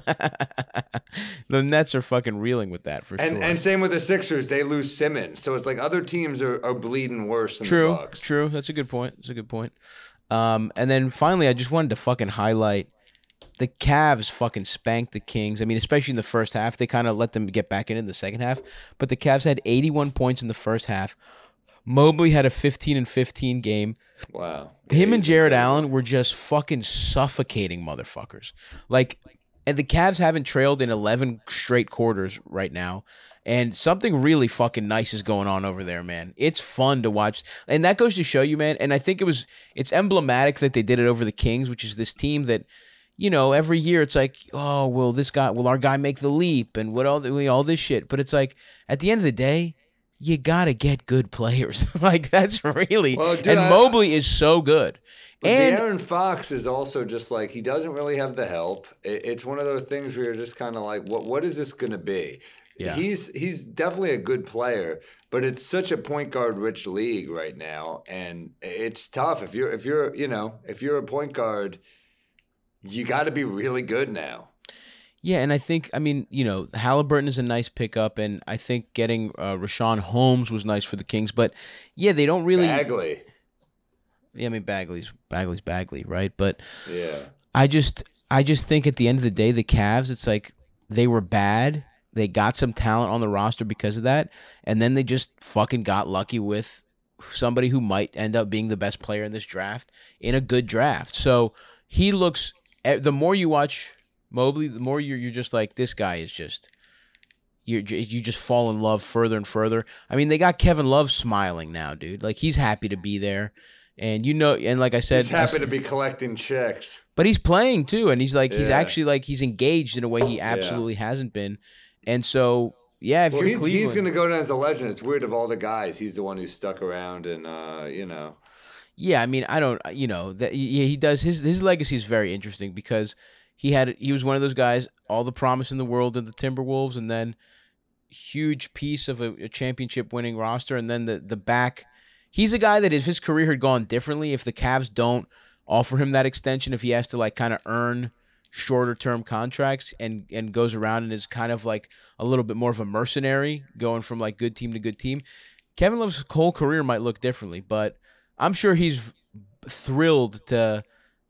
The Nets are fucking reeling with that for sure. And same with the Sixers. They lose Simmons. So it's like other teams are bleeding worse than the Bucks. True. That's a good point. And then finally, I just wanted to fucking highlight the Cavs fucking spanked the Kings. I mean, especially in the first half. They kind of let them get back in the second half. But the Cavs had 81 points in the first half. Mobley had a 15-15 game. Wow. Him and Jared Allen were just fucking suffocating motherfuckers. And the Cavs haven't trailed in 11 straight quarters right now. And something really fucking nice is going on over there, man. It's fun to watch. And that goes to show you, man. And I think it's emblematic that they did it over the Kings, which is this team that, every year it's like, oh, will our guy make the leap? And all this shit. But it's like, at the end of the day, you gotta get good players. That's really and Mobley is so good. And Aaron Fox is also just like he doesn't really have the help. It's one of those things where you're just kind of like, what is this gonna be? Yeah. He's definitely a good player, but it's such a point guard rich league right now, and it's tough. If you're a point guard, you got to be really good now. Yeah, and I think, Halliburton is a nice pickup, and I think getting Rashawn Holmes was nice for the Kings, but yeah, they don't really... Bagley. Yeah, Bagley's Bagley, right? But yeah, I just think at the end of the day, the Cavs, it's like they were bad, they got some talent on the roster because of that, and then they just fucking got lucky with somebody who might end up being the best player in this draft in a good draft. So he looks... The more you watch Mobley, the more you're just like, this guy is just, you just fall in love further and further. I mean, they got Kevin Love smiling now, dude. Like, he's happy to be there. And and like I said, he's happy to be collecting checks. But he's playing too, and he's like, he's actually like, he's engaged in a way he absolutely hasn't been. And so, yeah, if you're Cleveland, he's going to go down as a legend. It's weird of all the guys, he's the one who stuck around, and Yeah, I mean, I don't, he does. His legacy is very interesting because he was one of those guys, all the promise in the world in the Timberwolves, and then huge piece of a championship winning roster, and then the back. He's a guy that if his career had gone differently, if the Cavs don't offer him that extension, if he has to like kind of earn shorter term contracts and goes around and is kind of like a little bit more of a mercenary going from like good team to good team, Kevin Love's whole career might look differently, but I'm sure he's thrilled to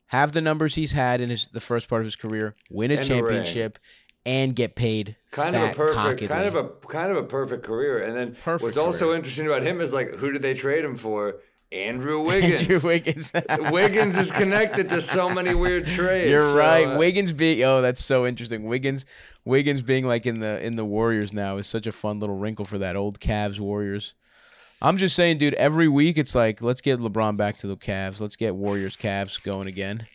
have the numbers he's had in the first part of his career, win a championship, and get paid. Kind of a perfect career. And then what's also interesting about him is like, who did they trade him for? Andrew Wiggins. Wiggins is connected to so many weird trades. You're right. Wiggins being that's so interesting. Wiggins being like in the Warriors now is such a fun little wrinkle for that old Cavs Warriors. I'm just saying, dude, every week it's like, let's get LeBron back to the Cavs. Let's get Warriors Cavs going again.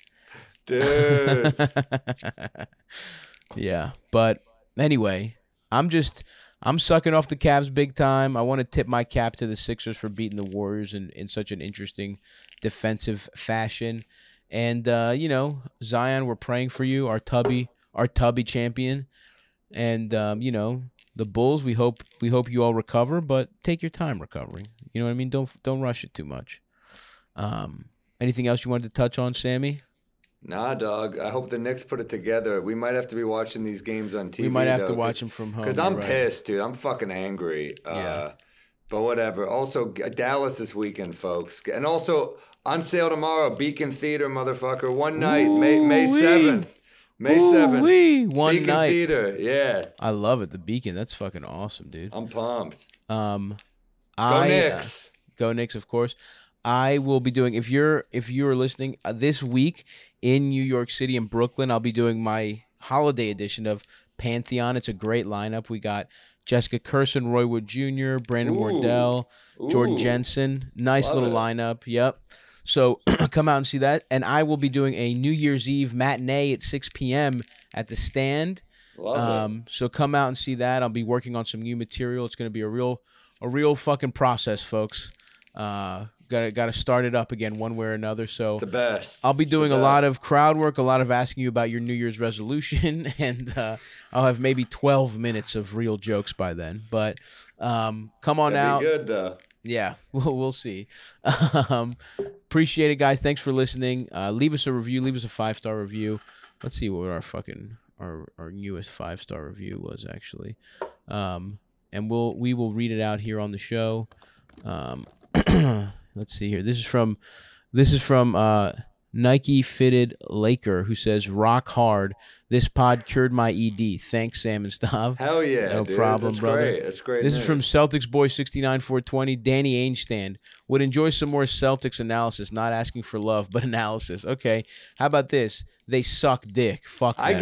Dude. Yeah. But anyway, I'm sucking off the Cavs big time. I want to tip my cap to the Sixers for beating the Warriors in such an interesting defensive fashion. And Zion, we're praying for you, our tubby champion. And the Bulls, we hope you all recover, but take your time recovering. You know what I mean? Don't rush it too much. Anything else you wanted to touch on, Sammy? Nah, dog. I hope the Knicks put it together. We might have to be watching these games on TV. We might have to watch them from home. Because I'm pissed, dude. I'm fucking angry. Yeah. But whatever. Also, Dallas this weekend, folks. And also, on sale tomorrow, Beacon Theater, motherfucker. One night, May 7th. May 7th. One Beacon night. Theater, yeah. I love it. The Beacon. That's fucking awesome, dude. I'm pumped. Go Knicks. Go Knicks, of course. I will be doing, if you're listening, this week in New York City and Brooklyn, I'll be doing my holiday edition of Pantheon. It's a great lineup. We got Jessica Curson, Roy Wood Jr., Brandon Wardell, Jordan Jensen. Nice little lineup. Yep. So come out and see that. And I will be doing a New Year's Eve matinee at 6 p.m. at the Stand. Love it. So come out and see that. I'll be working on some new material. It's going to be a real fucking process, folks. Got to start it up again one way or another. So it's the best. I'll be doing a lot of crowd work, a lot of asking you about your New Year's resolution, and I'll have maybe 12 minutes of real jokes by then. But come on out. That'd be good, though. Yeah, we'll see. Appreciate it, guys. Thanks for listening. Leave us a review. Leave us a 5-star review. Let's see what our newest 5-star review was actually, and we will read it out here on the show. Let's see here. This is from Nike Fitted Laker, who says, "Rock hard. This pod cured my ED. Thanks, Sam and Stav." Hell yeah, no dude. problem, That's brother. Great. That's great. This is from Celtics Boy 69420. Danny Aingestand would enjoy some more Celtics analysis. Not asking for love, but analysis. Okay, how about this? They suck dick. Fuck them. I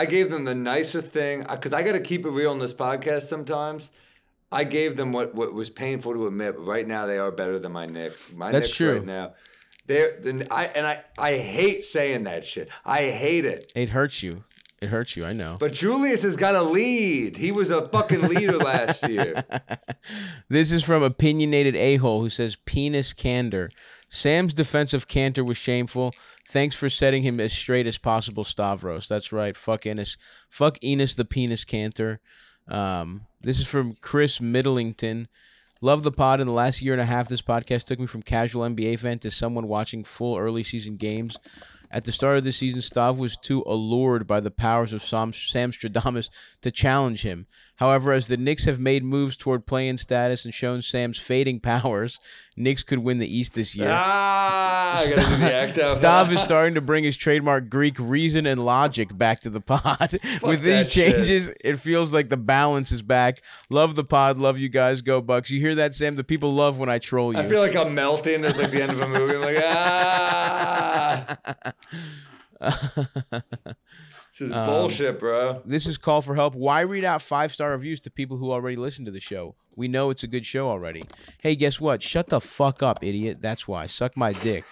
gave them the nicer thing because I got to keep it real in this podcast sometimes. I gave them what was painful to admit. Right now, they are better than my Knicks. That's Knicks true. Right now, I hate saying that shit. I hate it. It hurts you. It hurts you. I know. But Julius has got a lead. He was a fucking leader last year. This is from Opinionated A-hole who says, "Penis candor. Sam's defensive canter was shameful. Thanks for setting him as straight as possible, Stavros." That's right. Fuck Enos. Fuck Enos the penis canter. This is from Chris Middlington. "Love the pod. In the last year and a half, this podcast took me from casual NBA fan to someone watching full early season games. At the start of the season, Stav was too allured by the powers of Sam Stradamus to challenge him. However, as the Knicks have made moves toward play-in status and shown Sam's fading powers, Knicks could win the East this year." I gotta do the act out. Stav is starting to bring his trademark Greek reason and logic back to the pod. With these changes, it feels like the balance is back. Love the pod. Love you guys. Go Bucks. You hear that, Sam? The people love when I troll you. I feel like I'm melting. It's like the end of a movie. I'm like, This is bullshit, bro. This is call for help. Why read out 5-star reviews to people who already listen to the show? We know it's a good show already. Hey, guess what? Shut the fuck up, idiot. That's why. Suck my dick.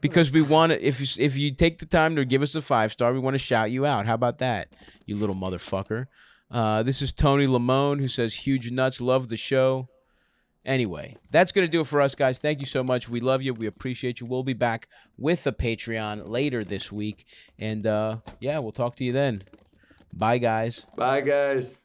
Because we want to, if you take the time to give us a 5-star, we want to shout you out. How about that, you little motherfucker? This is Tony Lamone who says, "Huge nuts. Love the show." Anyway, that's going to do it for us, guys. Thank you so much. We love you. We appreciate you. We'll be back with a Patreon later this week. And, yeah, we'll talk to you then. Bye, guys. Bye, guys.